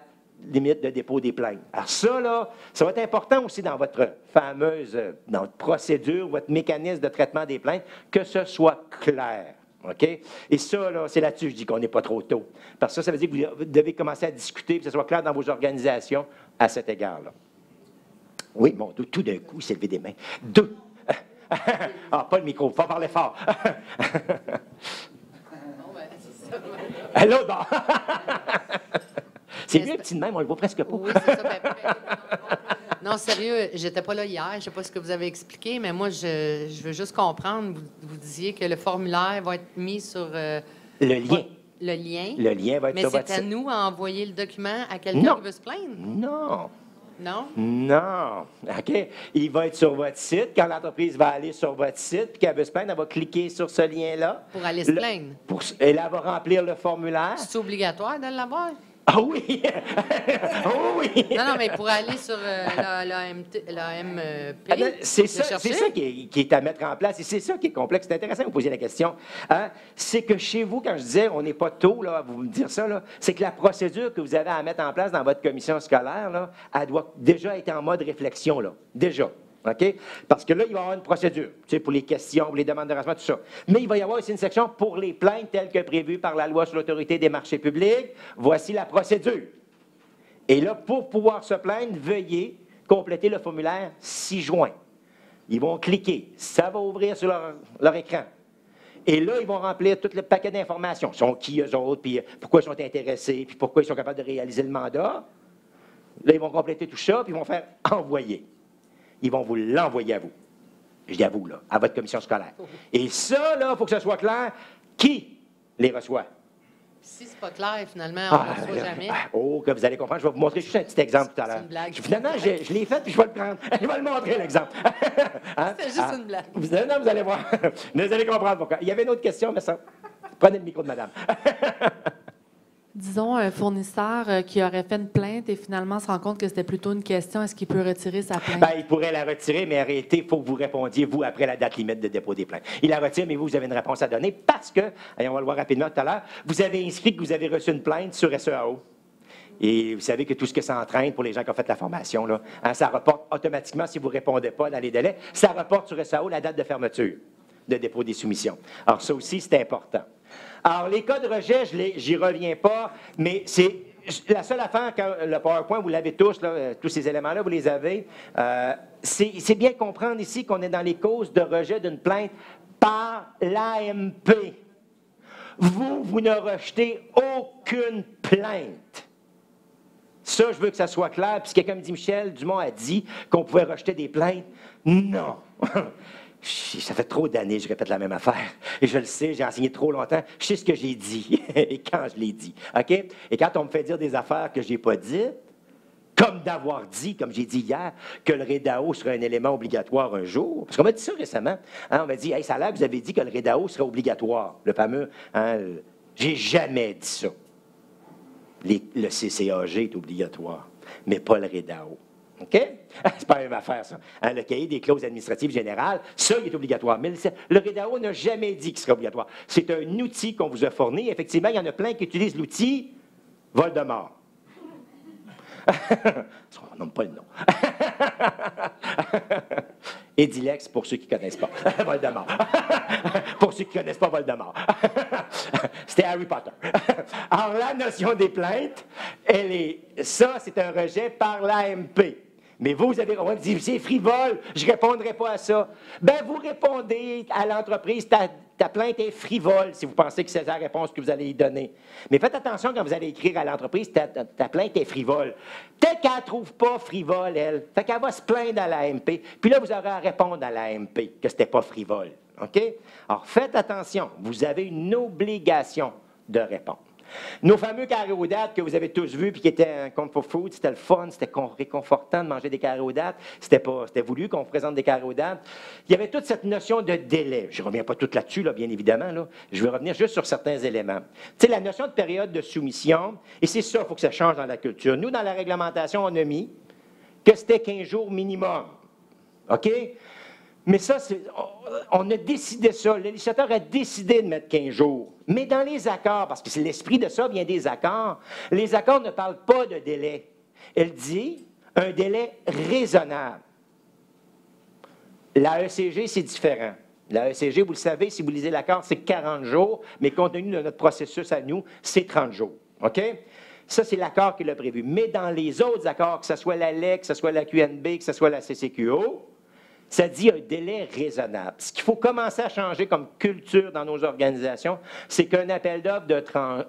limite de dépôt des plaintes. Alors ça, là, ça va être important aussi dans votre fameuse dans votre procédure, votre mécanisme de traitement des plaintes, que ce soit clair. OK? Et ça, là, c'est là-dessus que je dis qu'on n'est pas trop tôt. Parce que ça veut dire que vous devez commencer à discuter, que ce soit clair dans vos organisations à cet égard-là. Oui, bon, tout d'un coup, il s'est levé des mains. Deux. Ah, pas le micro, il faut parler fort. Allô, bon. C'est lui, un petit de même, on le voit presque pas. Oui, c'est ça. Non, sérieux, j'étais pas là hier, je sais pas ce que vous avez expliqué, mais moi, je veux juste comprendre. Vous disiez que le formulaire va être mis sur... le lien. Le lien. Le lien va être sur votre site. Mais c'est à nous à envoyer le document à quelqu'un qui veut se plaindre? Non. Non? Non. OK? Il va être sur votre site. Quand l'entreprise va aller sur votre site puis qu'elle veut se plaindre, elle va cliquer sur ce lien-là. Pour aller se plaindre. Et là, elle va remplir le formulaire. C'est obligatoire de l'avoir? Ah oui! Oh oui! Non, mais pour aller sur l'AMP, c'est ça qui est à mettre en place. Et c'est ça qui est complexe. C'est intéressant de vous poser la question. Hein? C'est que chez vous, quand je disais on n'est pas tôt là, à vous me dire ça, c'est que la procédure que vous avez à mettre en place dans votre commission scolaire, là, elle doit déjà être en mode réflexion. Là. Déjà. OK? Parce que là, il va y avoir une procédure, tu sais, pour les questions, pour les demandes de renseignement, tout ça. Mais il va y avoir aussi une section pour les plaintes telles que prévues par la loi sur l'autorité des marchés publics. Voici la procédure. Et là, pour pouvoir se plaindre, veuillez compléter le formulaire 6 juin. Ils vont cliquer. Ça va ouvrir sur leur écran. Et là, ils vont remplir tout le paquet d'informations. Ils sont qui, eux autres, puis pourquoi ils sont intéressés, puis pourquoi ils sont capables de réaliser le mandat. Là, ils vont compléter tout ça, puis ils vont faire « envoyer ». Ils vont vous l'envoyer à vous. Je dis à vous, là, à votre commission scolaire. Et ça, là, il faut que ce soit clair. Qui les reçoit? Si c'est pas clair, finalement, on ne le reçoit jamais. Oh, que vous allez comprendre. Je vais vous montrer juste un petit exemple tout à l'heure. C'est une blague. Finalement, je l'ai fait, puis je vais le prendre. Je vais le montrer, l'exemple. Hein? C'est juste une blague. Non, vous allez voir. Vous allez comprendre pourquoi. Il y avait une autre question, mais ça... Prenez le micro de madame. Disons, un fournisseur qui aurait fait une plainte et finalement se rend compte que c'était plutôt une question, est-ce qu'il peut retirer sa plainte? Bien, il pourrait la retirer, mais arrêtez, il faut que vous répondiez, vous, après la date limite de dépôt des plaintes. Il la retire, mais vous avez une réponse à donner parce que, et on va le voir rapidement tout à l'heure, vous avez inscrit que vous avez reçu une plainte sur SEAO. Et vous savez que tout ce que ça entraîne pour les gens qui ont fait la formation, là, hein, ça reporte automatiquement, si vous ne répondez pas dans les délais, ça reporte sur SEAO la date de fermeture de dépôt des soumissions. Alors, ça aussi, c'est important. Alors, les cas de rejet, j'y reviens pas, mais c'est la seule affaire, quand le PowerPoint, vous l'avez tous, là, tous ces éléments-là, vous les avez. C'est bien comprendre ici qu'on est dans les causes de rejet d'une plainte par l'AMP. Vous ne rejetez aucune plainte. Ça, je veux que ça soit clair. Puis, quelqu'un me dit, Michel Dumont a dit qu'on pouvait rejeter des plaintes. Non. Ça fait trop d'années que je répète la même affaire. Et je le sais, j'ai enseigné trop longtemps. Je sais ce que j'ai dit et quand je l'ai dit. OK? Et quand on me fait dire des affaires que je n'ai pas dites, comme d'avoir dit, comme j'ai dit hier, que le REDAO serait un élément obligatoire un jour. Parce qu'on m'a dit ça récemment. Hein, on m'a dit, hey, ça a l'air que vous avez dit que le REDAO serait obligatoire. Le fameux. Hein, j'ai jamais dit ça. Le CCAG est obligatoire, mais pas le REDAO. OK? C'est pas la même affaire, ça. Hein, le cahier des clauses administratives générales, ça, il est obligatoire. Mais le REDAO n'a jamais dit qu'il serait obligatoire. C'est un outil qu'on vous a fourni. Effectivement, il y en a plein qui utilisent l'outil Voldemort. On nomme pas le nom. Edilex, pour ceux qui ne connaissent pas. Voldemort. Pour ceux qui ne connaissent pas Voldemort. C'était Harry Potter. Alors, la notion des plaintes, ça, c'est un rejet par l'AMP. Mais vous avez dit, c'est frivole, je ne répondrai pas à ça. Bien, vous répondez à l'entreprise, ta plainte est frivole, si vous pensez que c'est la réponse que vous allez y donner. Mais faites attention quand vous allez écrire à l'entreprise, ta plainte est frivole. Peut-être qu'elle ne trouve pas frivole, elle. Fait qu'elle va se plaindre à l'AMP. Puis là, vous aurez à répondre à l'AMP que ce n'était pas frivole. OK? Alors, faites attention. Vous avez une obligation de répondre. Nos fameux carrés aux dates que vous avez tous vus puis qui étaient un comfort food, c'était le fun, c'était réconfortant de manger des carrés aux dates. C'était voulu qu'on vous présente des carrés aux dates. Il y avait toute cette notion de délai. Je ne reviens pas tout là-dessus, là, bien évidemment. Là. Je vais revenir juste sur certains éléments. Tu sais, la notion de période de soumission, et c'est ça, il faut que ça change dans la culture. Nous, dans la réglementation, on a mis que c'était 15 jours minimum. OK? Mais ça, on a décidé ça. Le législateur a décidé de mettre 15 jours. Mais dans les accords, parce que c'est l'esprit de ça vient des accords, les accords ne parlent pas de délai. Elle dit un délai raisonnable. La ECG, c'est différent. La ECG, vous le savez, si vous lisez l'accord, c'est 40 jours, mais compte tenu de notre processus à nous, c'est 30 jours. OK? Ça, c'est l'accord qui l'a prévu. Mais dans les autres accords, que ce soit la LEC, que ce soit la QNB, que ce soit la CCQO, ça dit un délai raisonnable. Ce qu'il faut commencer à changer comme culture dans nos organisations, c'est qu'un appel d'offres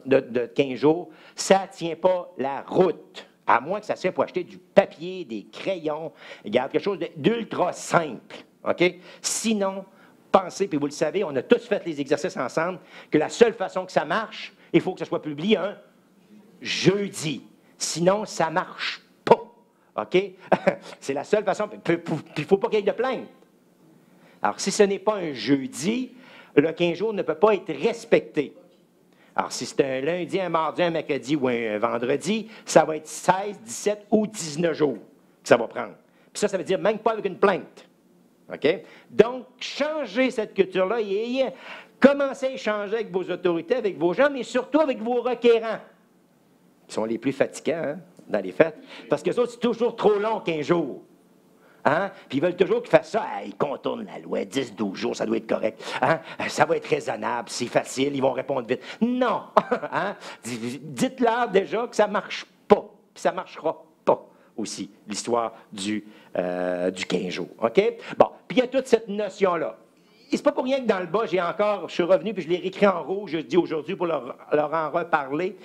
de 15 jours, ça ne tient pas la route. À moins que ça se fait pour acheter du papier, des crayons, regarde, quelque chose d'ultra simple. OK? Sinon, pensez, puis vous le savez, on a tous fait les exercices ensemble, que la seule façon que ça marche, il faut que ça soit publié un jeudi. Sinon, ça ne marche pas. OK? C'est la seule façon. Il ne faut pas qu'il y ait de plainte. Alors, si ce n'est pas un jeudi, le 15 jours ne peut pas être respecté. Alors, si c'est un lundi, un mardi, un mercredi ou un vendredi, ça va être 16, 17 ou 19 jours que ça va prendre. Puis ça veut dire même pas avec une plainte. OK? Donc, changez cette culture-là et commencez à échanger avec vos autorités, avec vos gens, mais surtout avec vos requérants. Ils sont les plus fatigants, hein, dans les fêtes. Parce que ça, c'est toujours trop long, 15 jours. Hein? Puis ils veulent toujours qu'ils fassent ça. Ils contournent la loi, 10, 12 jours, ça doit être correct. Hein? Ça va être raisonnable, c'est facile, ils vont répondre vite. Non! Hein? Dites-leur déjà que ça ne marche pas. Puis ça ne marchera pas aussi, l'histoire du 15 jours. OK? Bon, puis il y a toute cette notion-là. Et c'est pas pour rien que dans le bas, je suis revenu, puis je l'ai réécrit en rouge, je dis aujourd'hui pour leur en reparler,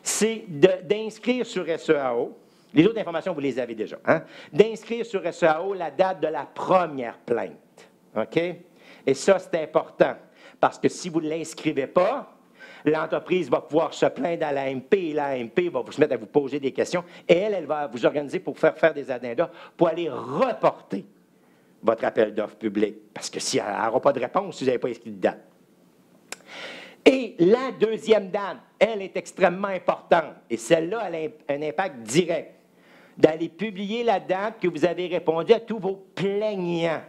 c'est d'inscrire sur SEAO, les autres informations, vous les avez déjà, hein? D'inscrire sur SEAO la date de la première plainte. OK? Et ça, c'est important, parce que si vous ne l'inscrivez pas, l'entreprise va pouvoir se plaindre à l'AMP et l'AMP va vous se mettre à vous poser des questions et elle va vous organiser pour faire des addenda pour aller reporter votre appel d'offres public. Parce que si elle n'aura pas de réponse, si vous n'avez pas inscrit de date. Et la deuxième date, elle est extrêmement importante. Et celle-là, elle a un impact direct. D'aller publier la date que vous avez répondu à tous vos plaignants.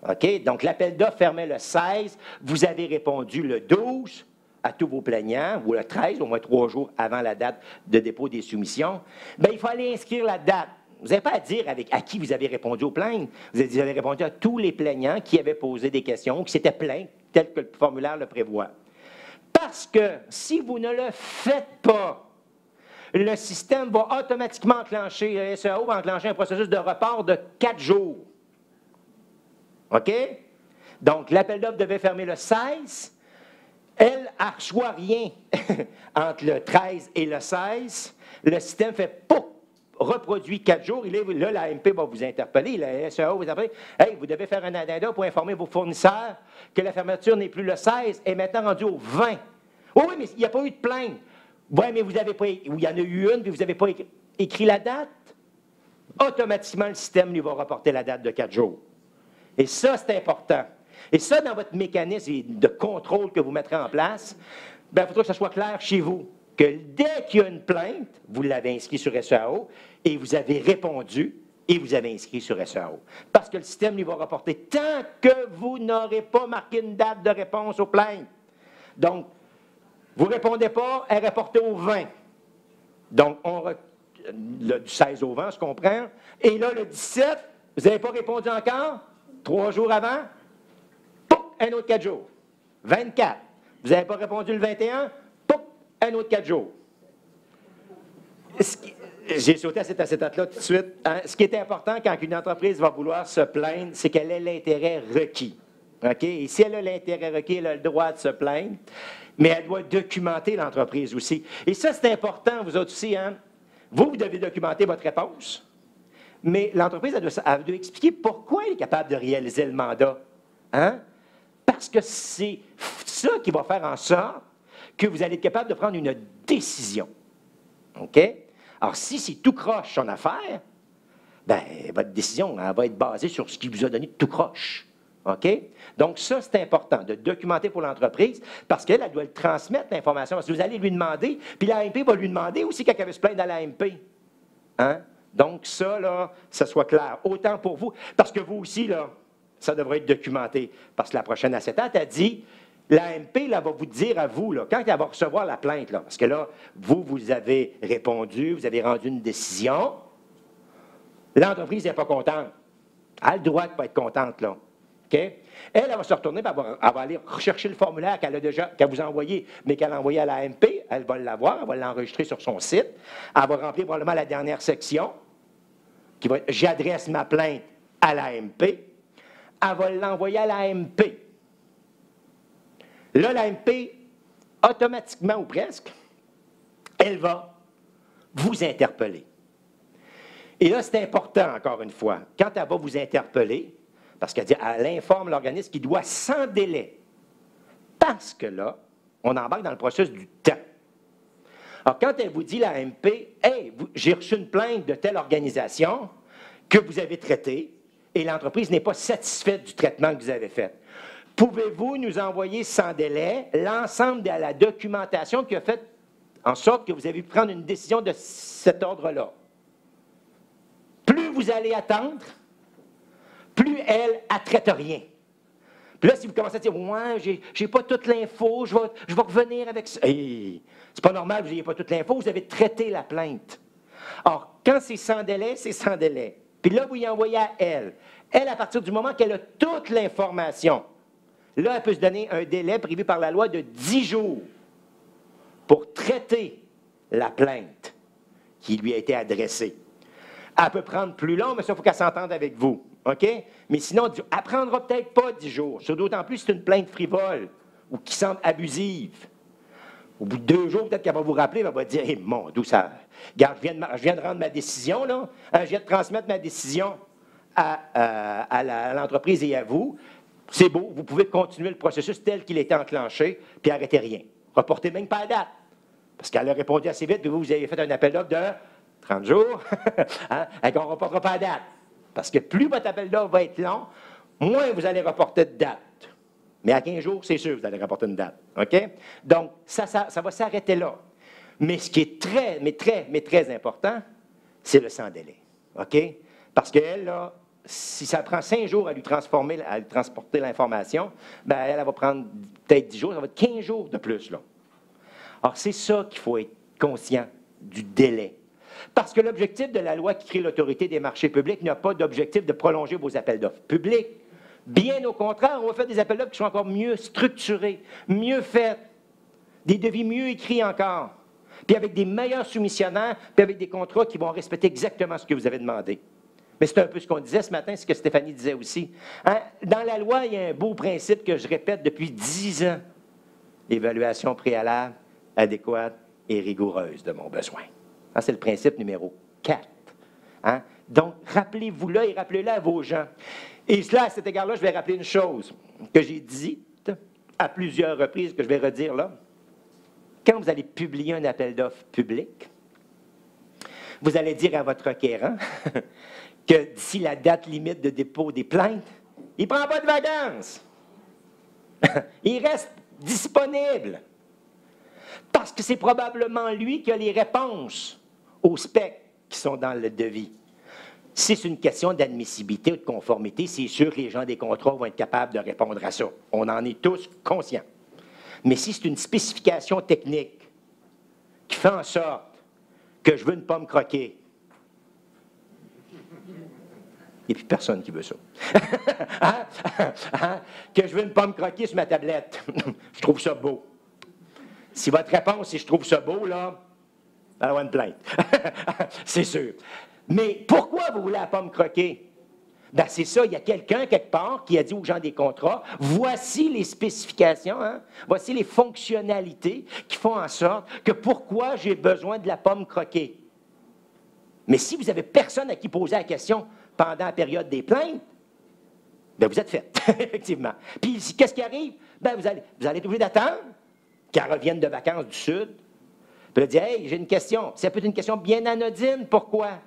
OK? Donc, l'appel d'offres fermait le 16. Vous avez répondu le 12 à tous vos plaignants, ou le 13, au moins 3 jours avant la date de dépôt des soumissions. Bien, il faut aller inscrire la date. Vous n'avez pas à dire à qui vous avez répondu aux plaintes. Vous avez répondu à tous les plaignants qui avaient posé des questions ou qui s'étaient plaints, tel que le formulaire le prévoit. Parce que si vous ne le faites pas, le système va automatiquement enclencher, le SEAO va enclencher un processus de report de 4 jours. OK? Donc, l'appel d'offres devait fermer le 16. Elle ne reçoit rien entre le 13 et le 16. Le système fait pouf! Reproduit 4 jours, là, l'AMP va vous interpeller, la SEAO va vous interpeller. Hey, vous devez faire un addenda pour informer vos fournisseurs que la fermeture n'est plus le 16 et maintenant rendue au 20. Oh oui, mais il n'y a pas eu de plainte. Oui, mais vous n'avez pas. Ou il y en a eu une, puis vous n'avez pas écrit la date. Automatiquement, le système lui va reporter la date de 4 jours. Et ça, c'est important. Et ça, dans votre mécanisme de contrôle que vous mettrez en place, bien, il faudra que ce soit clair chez vous. Que dès qu'il y a une plainte, vous l'avez inscrit sur SEAO et vous avez répondu et vous avez inscrit sur SEAO. Parce que le système lui va rapporter tant que vous n'aurez pas marqué une date de réponse aux plaintes. Donc, vous ne répondez pas, elle est reportée au 20. Donc, du 16 au 20, je comprends. Et là, le 17, vous n'avez pas répondu encore, 3 jours avant, pouf, un autre 4 jours. 24, vous n'avez pas répondu le 21, un autre 4 jours. J'ai sauté à cette acétate-là tout de suite. Hein? Ce qui est important quand une entreprise va vouloir se plaindre, c'est qu'elle ait l'intérêt requis. OK? Et si elle a l'intérêt requis, elle a le droit de se plaindre, mais elle doit documenter l'entreprise aussi. Et ça, c'est important, vous autres aussi. Hein? Vous devez documenter votre réponse, mais l'entreprise, elle doit expliquer pourquoi elle est capable de réaliser le mandat. Hein? Parce que c'est ça qui va faire en sorte que vous allez être capable de prendre une décision. OK? Alors, si c'est tout croche son affaire, bien, votre décision elle va être basée sur ce qui vous a donné tout croche. OK? Donc, ça, c'est important de documenter pour l'entreprise parce qu'elle doit le transmettre, l'information. Parce que vous allez lui demander, puis l'AMP va lui demander aussi quand elle veut se plaindre à l'AMP. Hein? Donc, ça, là, ça soit clair. Autant pour vous, parce que vous aussi, là, ça devrait être documenté. Parce que la prochaine acétate a dit, l'AMP, là, va vous dire à vous, là, quand elle va recevoir la plainte, là, parce que là, vous avez répondu, vous avez rendu une décision, l'entreprise n'est pas contente. Elle a le droit de ne pas être contente, là. Okay? Elle va se retourner, elle va aller rechercher le formulaire qu'elle vous a envoyé, mais qu'elle a envoyé à l'AMP. Elle va l'avoir, elle va l'enregistrer sur son site. Elle va remplir probablement la dernière section, qui va être « J'adresse ma plainte à l'AMP ». Elle va l'envoyer à l'AMP. Là, l'AMP, automatiquement ou presque, elle va vous interpeller. Et là, c'est important, encore une fois, quand elle va vous interpeller, parce qu'elle informe l'organisme qui doit sans délai. Parce que là, on embarque dans le processus du temps. Alors, quand elle vous dit, l'AMP, « Hey, j'ai reçu une plainte de telle organisation que vous avez traitée et l'entreprise n'est pas satisfaite du traitement que vous avez fait. Pouvez-vous nous envoyer sans délai l'ensemble de la documentation qui a fait en sorte que vous avez pu prendre une décision de cet ordre-là? » Plus vous allez attendre, plus elle traite rien. Puis là, si vous commencez à dire « Ouais, j'ai pas toute l'info, je vais revenir avec ça. Hey, » c'est pas normal, vous n'ayez pas toute l'info, vous avez traité la plainte. Or, quand c'est sans délai, c'est sans délai. Puis là, vous y envoyez à elle. Elle, à partir du moment qu'elle a toute l'information, là, elle peut se donner un délai prévu par la loi de 10 jours pour traiter la plainte qui lui a été adressée. Elle peut prendre plus long, mais ça, il faut qu'elle s'entende avec vous. OK? Mais sinon, elle ne prendra peut-être pas 10 jours. D'autant plus si c'est une plainte frivole ou qui semble abusive. Au bout de 2 jours, peut-être qu'elle va vous rappeler, elle va dire « Hé, mon, d'où ça... Regarde, je viens de rendre ma décision, là. Je viens de transmettre ma décision à l'entreprise et à vous. C'est beau, vous pouvez continuer le processus tel qu'il était enclenché, puis arrêtez rien. Reportez même pas la date. Parce qu'elle a répondu assez vite, puis vous avez fait un appel d'offre de 30 jours. Hein? Et qu'on ne reportera pas la date. Parce que plus votre appel d'offre va être long, moins vous allez reporter de date. Mais à 15 jours, c'est sûr, vous allez reporter une date. OK? Donc, ça va s'arrêter là. Mais ce qui est très important, c'est le sans délai. OK? Parce qu'elle, là, si ça prend 5 jours à lui transporter l'information, bien, elle va prendre peut-être 10 jours, ça va être 15 jours de plus, là. Alors, c'est ça qu'il faut être conscient du délai. Parce que l'objectif de la loi qui crée l'autorité des marchés publics n'a pas d'objectif de prolonger vos appels d'offres publics. Bien au contraire, on va faire des appels d'offres qui sont encore mieux structurés, mieux faits, des devis mieux écrits encore, puis avec des meilleurs soumissionnaires, puis avec des contrats qui vont respecter exactement ce que vous avez demandé. Mais c'est un peu ce qu'on disait ce matin, ce que Stéphanie disait aussi. Hein? Dans la loi, il y a un beau principe que je répète depuis 10 ans. Évaluation préalable, adéquate et rigoureuse de mon besoin. Hein, c'est le principe numéro 4. Hein? Donc, rappelez-vous-le et rappelez-le à vos gens. Et cela, à cet égard-là, je vais rappeler une chose que j'ai dite à plusieurs reprises, que je vais redire là. Quand vous allez publier un appel d'offres public, vous allez dire à votre requérant que d'ici la date limite de dépôt des plaintes, il ne prend pas de vacances. Il reste disponible. Parce que c'est probablement lui qui a les réponses aux specs qui sont dans le devis. Si c'est une question d'admissibilité ou de conformité, c'est sûr que les gens des contrats vont être capables de répondre à ça. On en est tous conscients. Mais si c'est une spécification technique qui fait en sorte que je veux une pomme croquée, il n'y a plus personne qui veut ça. Hein? Hein? Que je veux une pomme croquée sur ma tablette, je trouve ça beau. Si votre réponse, si je trouve ça beau, là, elle va avoir une plainte. C'est sûr. Mais pourquoi vous voulez la pomme croquée? Ben c'est ça, il y a quelqu'un quelque part qui a dit aux gens des contrats, voici les spécifications, hein? Voici les fonctionnalités qui font en sorte que pourquoi j'ai besoin de la pomme croquée. Mais si vous n'avez personne à qui poser la question pendant la période des plaintes, ben vous êtes fait, effectivement. Puis qu'est-ce qui arrive? Ben vous allez être obligé d'attendre qu'elle revienne de vacances du Sud, puis elle dit « Hey, j'ai une question. » Ça peut être une question bien anodine. Pourquoi?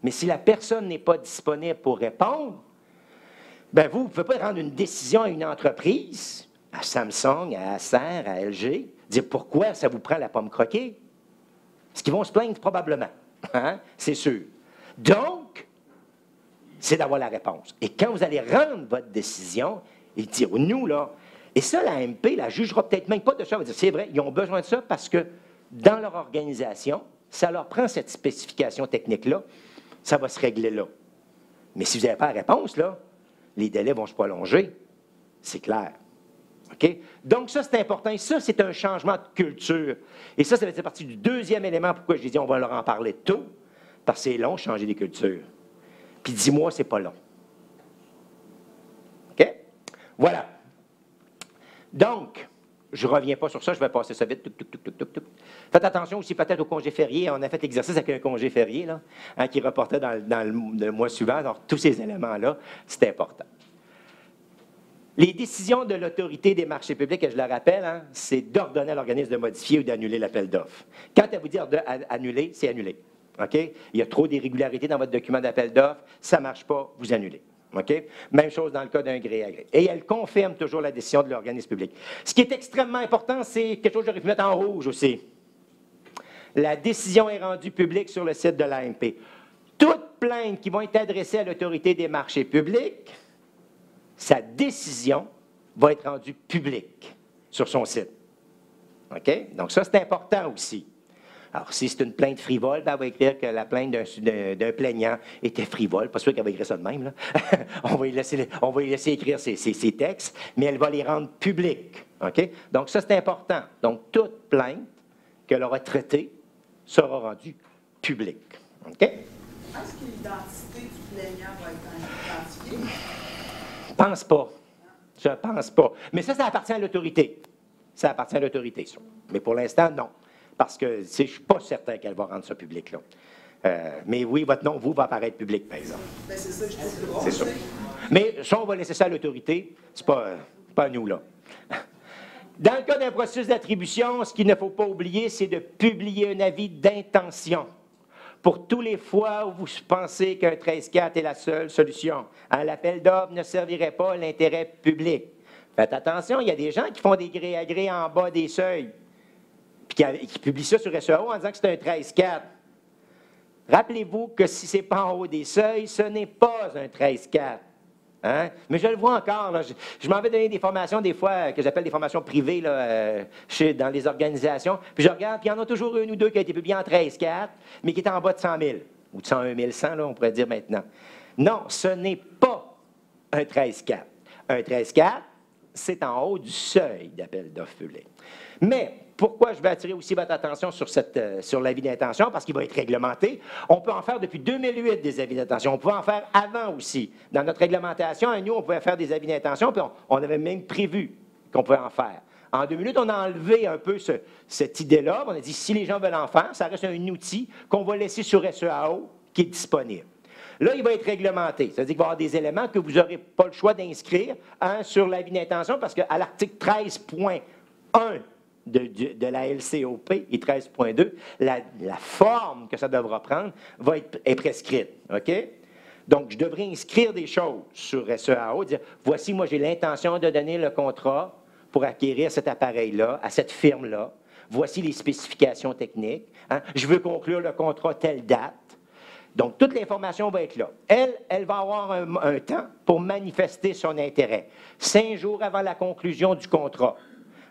Mais si la personne n'est pas disponible pour répondre, bien vous ne pouvez pas rendre une décision à une entreprise, à Samsung, à Acer, à LG, dire pourquoi ça vous prend la pomme croquée. Ce qu'ils vont se plaindre probablement, hein? C'est sûr. Donc, c'est d'avoir la réponse. Et quand vous allez rendre votre décision, et dire, nous, là, et ça, la MP, la jugera peut-être même pas de ça, elle va dire, c'est vrai, ils ont besoin de ça parce que dans leur organisation, ça leur prend cette spécification technique-là, ça va se régler là. Mais si vous n'avez pas la réponse, là, les délais vont se prolonger. C'est clair. OK? Donc, ça, c'est important. Et ça, c'est un changement de culture. Et ça fait partie du deuxième élément pourquoi j'ai dit on va leur en parler tôt, parce que c'est long, changer des cultures. Puis 10 mois, c'est pas long. OK? Voilà. Donc, je ne reviens pas sur ça, je vais passer ça vite. Faites attention aussi peut-être au congé férié. On a fait l'exercice avec un congé férié là, hein, qui reportait dans le mois suivant. Alors, tous ces éléments-là, c'est important. Les décisions de l'autorité des marchés publics, et je le rappelle, hein, c'est d'ordonner à l'organisme de modifier ou d'annuler l'appel d'offres. Quand elle vous dit d'annuler, c'est annulé. OK? Il y a trop d'irrégularités dans votre document d'appel d'offres, ça ne marche pas, vous annulez. OK? Même chose dans le cas d'un gré à gré. Et elle confirme toujours la décision de l'organisme public. Ce qui est extrêmement important, c'est quelque chose que j'aurais pu mettre en rouge aussi. La décision est rendue publique sur le site de l'AMP. Toutes plaintes qui vont être adressées à l'autorité des marchés publics, sa décision va être rendue publique sur son site. OK? Donc, ça, c'est important aussi. Alors, si c'est une plainte frivole, ben, elle va écrire que la plainte d'un plaignant était frivole. Pas sûr qu'elle va écrire ça de même, là. on va y laisser écrire ses textes, mais elle va les rendre publics. OK? Donc, ça, c'est important. Donc, toute plainte qu'elle aura traitée sera rendue publique. OK? Est-ce que l'identité du plaignant va être identifiée? Je ne pense pas. Je ne pense pas. Mais ça appartient à l'autorité. Ça appartient à l'autorité, ça. Mais pour l'instant, non. Parce que je ne suis pas certain qu'elle va rendre ça public, là. Mais oui, votre nom, vous, va apparaître public, par exemple. Bien, c'est ça que je trouve. C'est ça. Mais ça, on va laisser ça à l'autorité. Ce n'est pas à nous, là. Dans le cas d'un processus d'attribution, ce qu'il ne faut pas oublier, c'est de publier un avis d'intention. Pour tous les fois où vous pensez qu'un 13-4 est la seule solution. Hein, l'appel d'offres ne servirait pas à l'intérêt public. Faites attention, il y a des gens qui font des gré à gré en bas des seuils, puis qui publient ça sur SEO en disant que c'est un 13-4. Rappelez-vous que si ce n'est pas en haut des seuils, ce n'est pas un 13-4. Hein? Mais je le vois encore. Là, je m'en vais donner des formations, des fois, que j'appelle des formations privées là, dans les organisations. Puis je regarde, puis il y en a toujours une ou deux qui a été publiées en 13-4, mais qui est en bas de 100 000, ou de 101 100, là, on pourrait dire maintenant. Non, ce n'est pas un 13-4. Un 13-4, c'est en haut du seuil d'appel d'offres publiques. Mais pourquoi je vais attirer aussi votre attention sur l'avis d'intention? Parce qu'il va être réglementé. On peut en faire depuis 2008 des avis d'intention. On pouvait en faire avant aussi. Dans notre réglementation, nous, on pouvait faire des avis d'intention, puis on avait même prévu qu'on pouvait en faire. En 2008, on a enlevé un peu cette idée-là. On a dit, si les gens veulent en faire, ça reste un outil qu'on va laisser sur SEAO qui est disponible. Là, il va être réglementé. C'est-à-dire qu'il va y avoir des éléments que vous n'aurez pas le choix d'inscrire sur l'avis d'intention, parce qu'à l'article 13.1 de la LCOP et 13.2, la forme que ça devra prendre est prescrite. OK? Donc, je devrais inscrire des choses sur SEAO, dire, voici, moi, j'ai l'intention de donner le contrat pour acquérir cet appareil-là, à cette firme-là. Voici les spécifications techniques. Hein? Je veux conclure le contrat telle date. Donc, toute l'information va être là. Elle va avoir un temps pour manifester son intérêt. 5 jours avant la conclusion du contrat.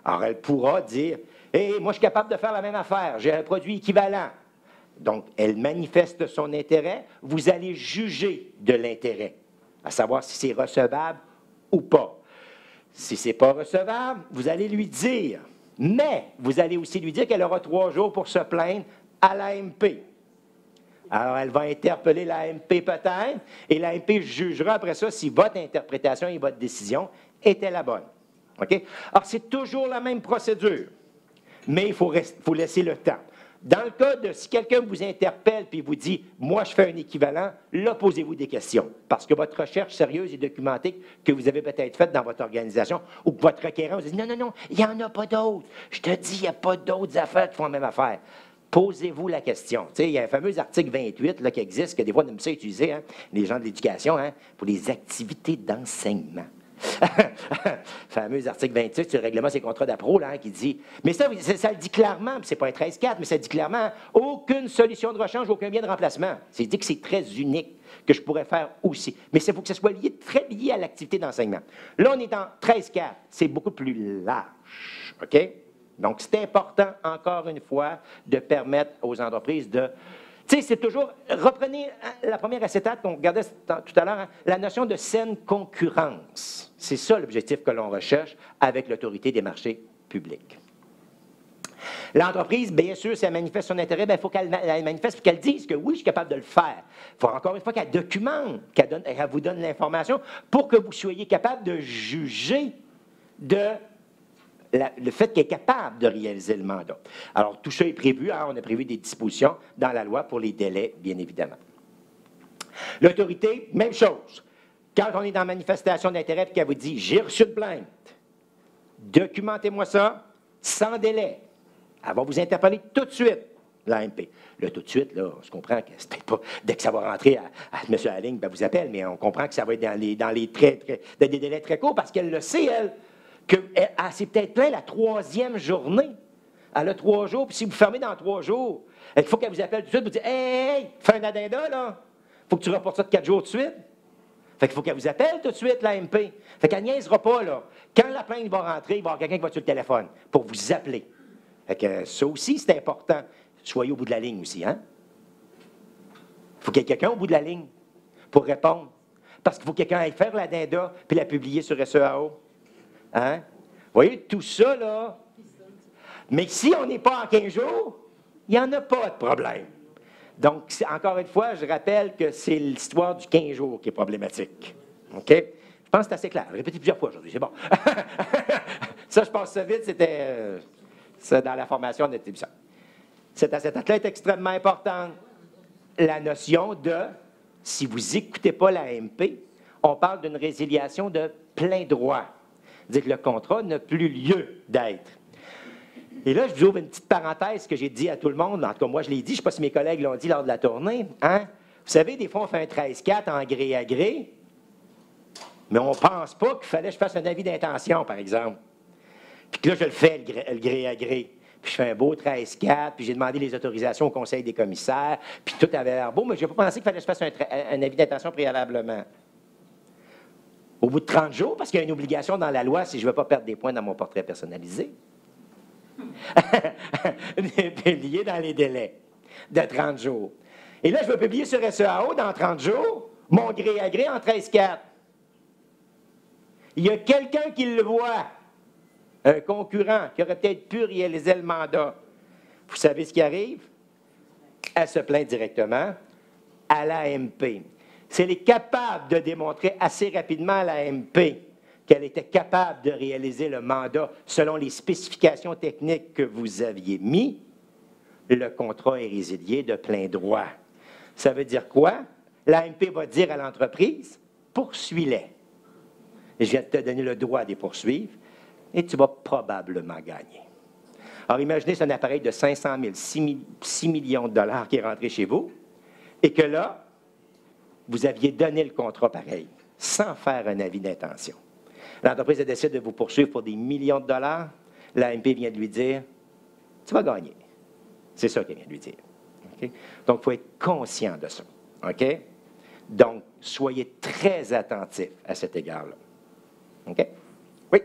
Alors, elle pourra dire, « Hey, moi, je suis capable de faire la même affaire. J'ai un produit équivalent. » Donc, elle manifeste son intérêt. Vous allez juger de l'intérêt, à savoir si c'est recevable ou pas. Si ce n'est pas recevable, vous allez lui dire. Mais vous allez aussi lui dire qu'elle aura 3 jours pour se plaindre à l'AMP. Alors, elle va interpeller l'AMP peut-être, et l'AMP jugera après ça si votre interprétation et votre décision était la bonne. OK? Alors, c'est toujours la même procédure, mais il faut laisser le temps. Dans le cas de si quelqu'un vous interpelle et vous dit « Moi, je fais un équivalent », là, posez-vous des questions. Parce que votre recherche sérieuse et documentée que vous avez peut-être faite dans votre organisation ou que votre requérant vous dit « Non, non, non, il n'y en a pas d'autres. Je te dis, il n'y a pas d'autres affaires qui font la même affaire. » Posez-vous la question. Tu sais, il y a un fameux article 28 là, qui existe, que des fois on aime ça utiliser, hein, les gens de l'éducation, hein, pour les activités d'enseignement. Fameux article 28 sur le règlement des contrats d'appro, là, hein, qui dit, mais ça le dit clairement, c'est pas un 13-4, mais ça dit clairement, aucune solution de rechange, aucun bien de remplacement. C'est dit que c'est très unique, que je pourrais faire aussi. Mais il faut que ça soit lié, très lié à l'activité d'enseignement. Là, on est en 13-4, c'est beaucoup plus large, OK? Donc, c'est important, encore une fois, de permettre aux entreprises de... Tu sais, c'est toujours... Reprenez la première acétate qu'on regardait tout à l'heure, hein, la notion de saine concurrence. C'est ça l'objectif que l'on recherche avec l'autorité des marchés publics. L'entreprise, bien sûr, si elle manifeste son intérêt, il faut qu'elle manifeste et qu'elle dise que oui, je suis capable de le faire. Il faut encore une fois qu'elle documente, qu'elle vous donne l'information pour que vous soyez capable de juger de... le fait qu'elle est capable de réaliser le mandat. Alors, tout ça est prévu. Hein, on a prévu des dispositions dans la loi pour les délais, bien évidemment. L'autorité, même chose. Quand on est dans manifestation d'intérêt et qu'elle vous dit « J'ai reçu une plainte, documentez-moi ça sans délai », elle va vous interpeller tout de suite, l'AMP. Là, tout de suite, là, on se comprend que c'est peut-être pas dès que ça va rentrer à M. Alling, ben, vous appelle, mais on comprend que ça va être dans des délais très courts parce qu'elle le sait, elle. qu'elle s'est peut-être plainte la 3e journée. Elle a 3 jours, puis si vous fermez dans 3 jours, il faut qu'elle vous appelle tout de suite, vous dites « Hey, fais un addenda, là! Il faut que tu reportes ça de 4 jours tout de suite. » Fait qu'il faut qu'elle vous appelle tout de suite, l'AMP. Fait qu'elle niaisera pas, là. Quand la plainte va rentrer, il va y avoir quelqu'un qui va sur le téléphone pour vous appeler. Fait que ça aussi, c'est important. Soyez au bout de la ligne aussi, hein? Il faut qu'il y ait quelqu'un au bout de la ligne pour répondre. Parce qu'il faut que quelqu'un aille faire l'addenda puis la publier sur SEAO. Hein? Vous voyez, tout ça, là. Mais si on n'est pas en 15 jours, il n'y en a pas de problème. Donc, encore une fois, je rappelle que c'est l'histoire du 15 jours qui est problématique. OK? Je pense que c'est assez clair. Répétez plusieurs fois aujourd'hui, c'est bon. Ça, je passe ça vite, c'était dans la formation de notre émission. Cette acte-là est extrêmement importante. La notion de, si vous n'écoutez pas l'AMP, on parle d'une résiliation de plein droit. C'est-à-dire que le contrat n'a plus lieu d'être. Et là, je vous ouvre une petite parenthèse que j'ai dit à tout le monde. En tout cas, moi, je l'ai dit. Je ne sais pas si mes collègues l'ont dit lors de la tournée. Hein? Vous savez, des fois, on fait un 13-4 en gré à gré, mais on ne pense pas qu'il fallait que je fasse un avis d'intention, par exemple. Puis que là, je le fais, le gré à gré. Puis je fais un beau 13-4, puis j'ai demandé les autorisations au conseil des commissaires, puis tout avait l'air beau, mais je n'ai pas pensé qu'il fallait que je fasse un avis d'intention préalablement. Au bout de 30 jours, parce qu'il y a une obligation dans la loi si je ne veux pas perdre des points dans mon portrait personnalisé. Publié dans les délais de 30 jours. Et là, je veux publier sur SEAO dans 30 jours, mon gré à gré en 13-4. Il y a quelqu'un qui le voit, un concurrent qui aurait peut-être pu réaliser le mandat. Vous savez ce qui arrive? Elle se plaint directement à l'AMP. Si elle est capable de démontrer assez rapidement à l'AMP qu'elle était capable de réaliser le mandat selon les spécifications techniques que vous aviez mis, le contrat est résilié de plein droit. Ça veut dire quoi? L'AMP va dire à l'entreprise, poursuis-les. Je viens de te donner le droit de les poursuivre et tu vas probablement gagner. Alors, imaginez, c'est un appareil de 500 000, 6 millions de dollars qui est rentré chez vous et que là, vous aviez donné le contrat pareil, sans faire un avis d'intention. L'entreprise décide de vous poursuivre pour des millions de dollars. L'AMP vient de lui dire, tu vas gagner. C'est ça qu'elle vient de lui dire. Okay? Donc, il faut être conscient de ça. OK? Donc, soyez très attentifs à cet égard-là. OK? Oui?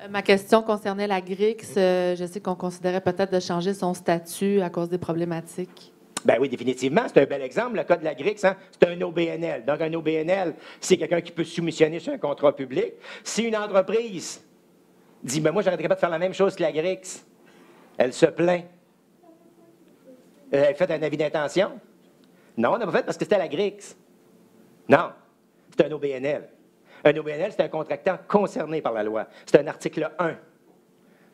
Ma question concernait la GRIX. Je sais qu'on considérait peut-être de changer son statut à cause des problématiques. Ben oui, définitivement. C'est un bel exemple. Le cas de la GRIX, hein, c'est un OBNL. Donc, un OBNL, c'est quelqu'un qui peut soumissionner sur un contrat public. Si une entreprise dit, ben moi, j'aurais été capable de faire la même chose que la GRIX, elle se plaint. Elle a fait un avis d'intention? Non, on n'a pas fait parce que c'était la GRIX. Non, c'est un OBNL. Un OBNL, c'est un contractant concerné par la loi. C'est un article 1.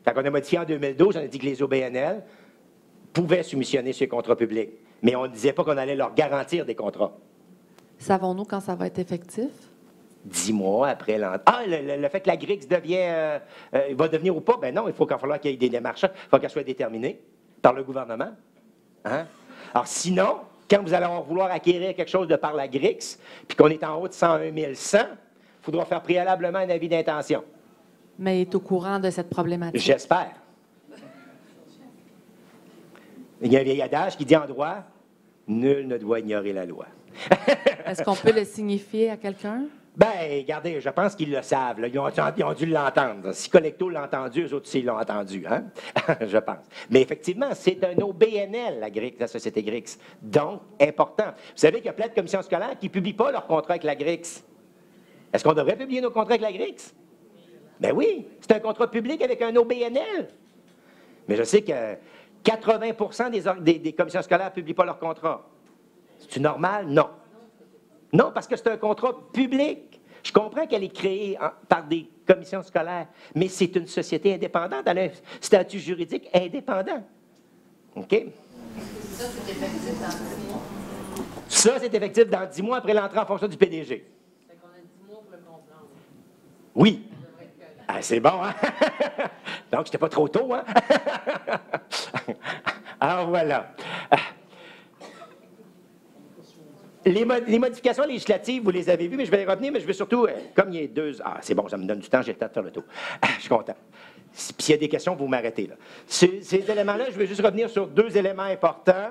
Quand on a modifié en 2012, on a dit que les OBNL pouvaient soumissionner sur les contrats publics. Mais on ne disait pas qu'on allait leur garantir des contrats. Savons-nous quand ça va être effectif? 10 mois après l'entrée. Ah, le fait que la GRIX va devenir ou pas, ben non, il va falloir qu'il y ait des démarches. Il faut qu'elle soit déterminée par le gouvernement. Hein? Alors sinon, quand vous allez vouloir acquérir quelque chose de par la GRIX, puis qu'on est en haut de 101 100, il faudra faire préalablement un avis d'intention. Mais il est au courant de cette problématique. J'espère. Il y a un vieil adage qui dit en droit, nul ne doit ignorer la loi. Est-ce qu'on peut le signifier à quelqu'un? Ben, regardez, je pense qu'ils le savent. Là. Ils ont dû l'entendre. Si Collecto l'a entendu, eux autres aussi l'ont entendu. Hein? Je pense. Mais effectivement, c'est un OBNL, la GRIX, la Société GRIX. Donc, important. Vous savez qu'il y a plein de commissions scolaires qui ne publient pas leur contrat avec la GRIX. Est-ce qu'on devrait publier nos contrats avec la GRIX? Ben oui, c'est un contrat public avec un OBNL. Mais je sais que 80 des commissions scolaires ne publient pas leur contrat. C'est-tu normal? Non. Non, parce que c'est un contrat public. Je comprends qu'elle est créée par des commissions scolaires, mais c'est une société indépendante, elle a un statut juridique indépendant. OK? Ça, c'est effectif dans 10 mois. Ça, c'est effectif dans 10 mois après l'entrée en fonction du PDG. Fait qu'on a 10 mois pour le comprendre. Oui. Ah, c'est bon, hein? Donc, j'étais pas trop tôt, hein? Alors, voilà. Les modifications législatives, vous les avez vues, mais je vais y revenir, mais je veux surtout, comme il y a 2... Ah, c'est bon, ça me donne du temps, j'ai le temps de faire le tour. Je suis content. Puis s'il y a des questions, vous m'arrêtez, là. Ces éléments-là, je vais juste revenir sur 2 éléments importants.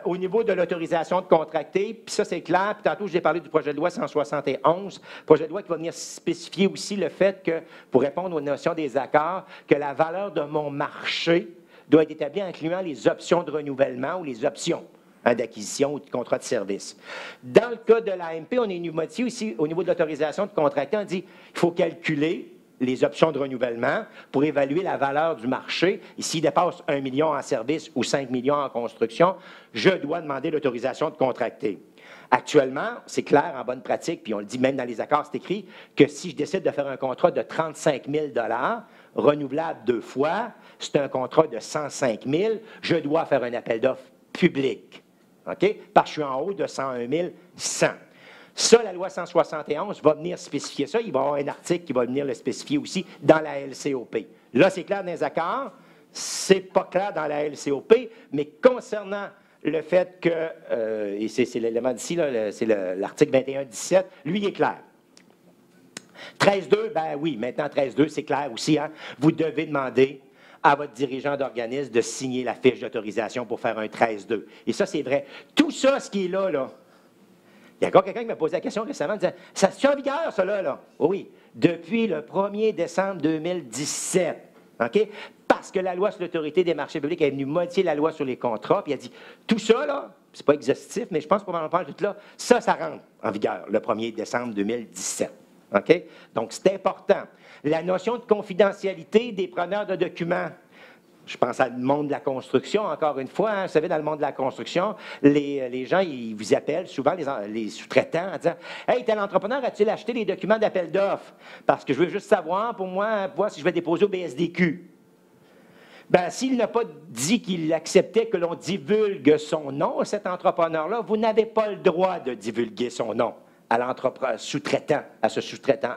Au niveau de l'autorisation de contracter, puis ça, c'est clair. Puis tantôt, j'ai parlé du projet de loi 171, projet de loi qui va venir spécifier aussi le fait que, pour répondre aux notions des accords, que la valeur de mon marché doit être établie en incluant les options de renouvellement ou les options d'acquisition ou de contrat de service. Dans le cas de l'AMP, on est modifié aussi au niveau de l'autorisation de contracter. On dit qu'il faut calculer les options de renouvellement pour évaluer la valeur du marché. Et s'il dépasse 1 million en service ou 5 millions en construction, je dois demander l'autorisation de contracter. Actuellement, c'est clair en bonne pratique, puis on le dit même dans les accords, c'est écrit, que si je décide de faire un contrat de 35 000 renouvelable 2 fois, c'est un contrat de 105 000, je dois faire un appel d'offres public. OK? Parce que je suis en haut de 101 100. Ça, la loi 171 va venir spécifier ça. Il va y avoir un article qui va venir le spécifier aussi dans la LCOP. Là, c'est clair dans les accords. C'est pas clair dans la LCOP, mais concernant le fait que, et c'est l'élément d'ici, c'est l'article 21-17, lui, il est clair. 13.2, ben oui, maintenant 13.2, c'est clair aussi. Hein? Vous devez demander à votre dirigeant d'organisme de signer la fiche d'autorisation pour faire un 13.2. Et ça, c'est vrai. Tout ça, ce qui est là, il y a encore quelqu'un qui m'a posé la question récemment, en disant, ça se tient en vigueur, ça, là? Oui, depuis le 1er décembre 2017. OK? Parce que la loi sur l'autorité des marchés publics est venue modifier la loi sur les contrats, puis elle dit, tout ça, là, c'est pas exhaustif, mais je pense qu'on va en parler tout là, ça rentre en vigueur le 1er décembre 2017. OK? Donc, c'est important. La notion de confidentialité des preneurs de documents. Je pense à le monde de la construction, encore une fois. Hein, vous savez, dans le monde de la construction, les gens, ils vous appellent souvent, les sous-traitants, en disant « Hey, tel entrepreneur, a-t-il acheté les documents d'appel d'offres? Parce que je veux juste savoir, pour moi, voir si je vais déposer au BSDQ. » Bien, s'il n'a pas dit qu'il acceptait que l'on divulgue son nom, cet entrepreneur-là, vous n'avez pas le droit de divulguer son nom à sous-traitant, à ce sous-traitant,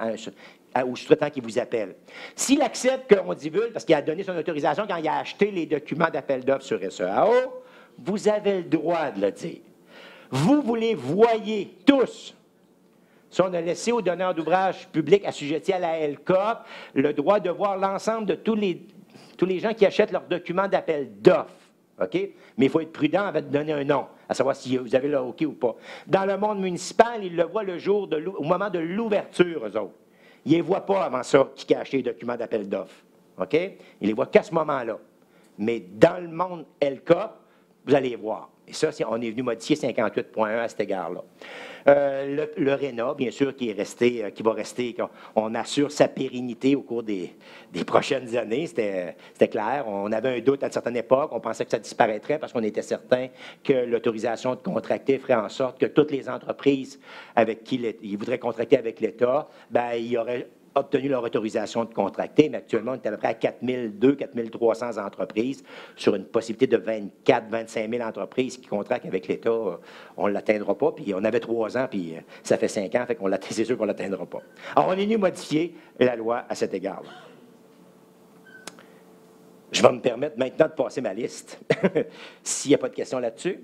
au sous-traitant qui vous appelle. S'il accepte qu'on divulgue, parce qu'il a donné son autorisation quand il a acheté les documents d'appel d'offres sur SEAO, vous avez le droit de le dire. Vous les voyez tous. Si on a laissé aux donneurs d'ouvrages publics assujettis à la LCOP le droit de voir l'ensemble de tous les gens qui achètent leurs documents d'appel d'offres. OK? Mais il faut être prudent avant de donner un nom, à savoir si vous avez le OK ou pas. Dans le monde municipal, ils le voient le jour au moment de l'ouverture, eux autres. Ils ne les voient pas avant ça, qui a acheté les documents d'appel d'offres. OK? Ils ne les voient qu'à ce moment-là. Mais dans le monde LCOP, vous allez les voir. Et ça, on est venu modifier 58.1 à cet égard-là. Le RENA, bien sûr, qui va rester, on assure sa pérennité au cours des prochaines années. C'était clair. On avait un doute à une certaine époque. On pensait que ça disparaîtrait parce qu'on était certain que l'autorisation de contracter ferait en sorte que toutes les entreprises avec qui ils voudraient contracter avec l'État, ben, il y aurait obtenu leur autorisation de contracter, mais actuellement, on est à peu près à 4200, 4300 entreprises sur une possibilité de 24 25 000 entreprises qui contractent avec l'État. On ne l'atteindra pas, puis on avait 3 ans, puis ça fait 5 ans, fait qu'on c'est sûr qu'on ne l'atteindra pas. Alors, on est venu modifier la loi à cet égard-là. Je vais me permettre maintenant de passer ma liste. S'il n'y a pas de questions là-dessus,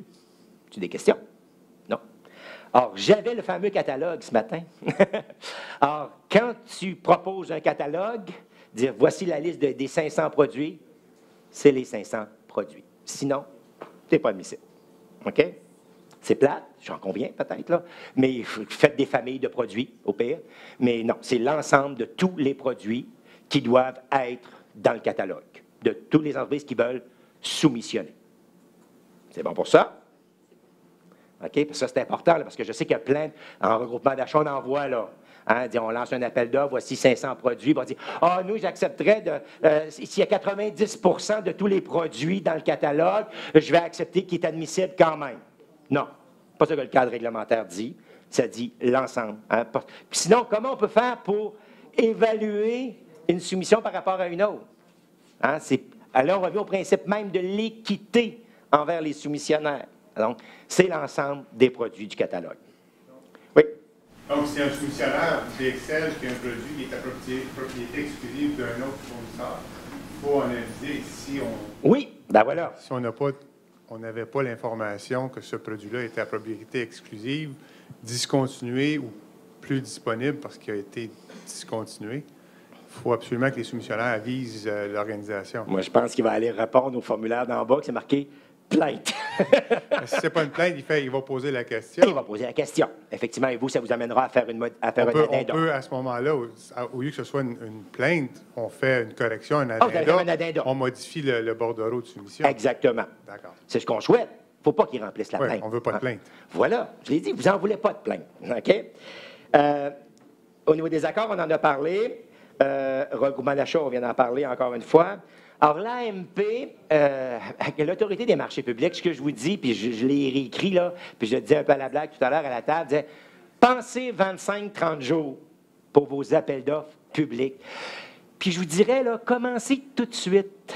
tu as des questions? Non. Alors, j'avais le fameux catalogue ce matin. Alors, quand tu proposes un catalogue, dire voici la liste des 500 produits, c'est les 500 produits. Sinon, tu n'es pas admissible. OK? C'est plate, j'en conviens peut-être, là, mais faites des familles de produits, au pire. Mais non, c'est l'ensemble de tous les produits qui doivent être dans le catalogue, de toutes les entreprises qui veulent soumissionner. C'est bon pour ça? OK? Parce que ça, c'est important, là, parce que je sais qu'il y a plein, en regroupement d'achat, on en voit, là. Hein, on lance un appel d'offres, voici 500 produits. On dit, nous, j'accepterais, s'il y a 90 de tous les produits dans le catalogue, je vais accepter qu'il est admissible quand même. Non, pas ce que le cadre réglementaire dit. Ça dit l'ensemble. Hein. Sinon, comment on peut faire pour évaluer une soumission par rapport à une autre? Hein, alors, on revient au principe même de l'équité envers les soumissionnaires. Donc, c'est l'ensemble des produits du catalogue. Oui? Donc, si un soumissionnaire d'Excel qui a un produit qui est à propriété exclusive d'un autre fournisseur, il faut analyser si on... Oui, ben voilà. Si on n'avait pas l'information que ce produit-là était à propriété exclusive, discontinué ou plus disponible parce qu'il a été discontinué, il faut absolument que les soumissionnaires avisent l'organisation. Moi, je pense qu'il va aller répondre au formulaire d'en bas qui est marqué « plainte ». Si ce n'est pas une plainte, il va poser la question. Il va poser la question. Effectivement, et vous, ça vous amènera à faire un addendum. On peut, à ce moment-là, au lieu que ce soit une plainte, on fait une correction, un addendum, on modifie le bordereau de soumission. Exactement. D'accord. C'est ce qu'on souhaite. Il ne faut pas qu'ils remplissent la plainte. On ne veut pas de plainte. Voilà. Je l'ai dit, vous n'en voulez pas de plainte. OK? Au niveau des accords, on en a parlé. Regroupement d'achat, on vient d'en parler encore une fois. Alors, l'AMP, l'Autorité des marchés publics, ce que je vous dis, puis je l'ai réécrit, là, puis je le disais un peu à la blague tout à l'heure à la table, disait, pensez 25-30 jours pour vos appels d'offres publics. Puis je vous dirais, là, commencez tout de suite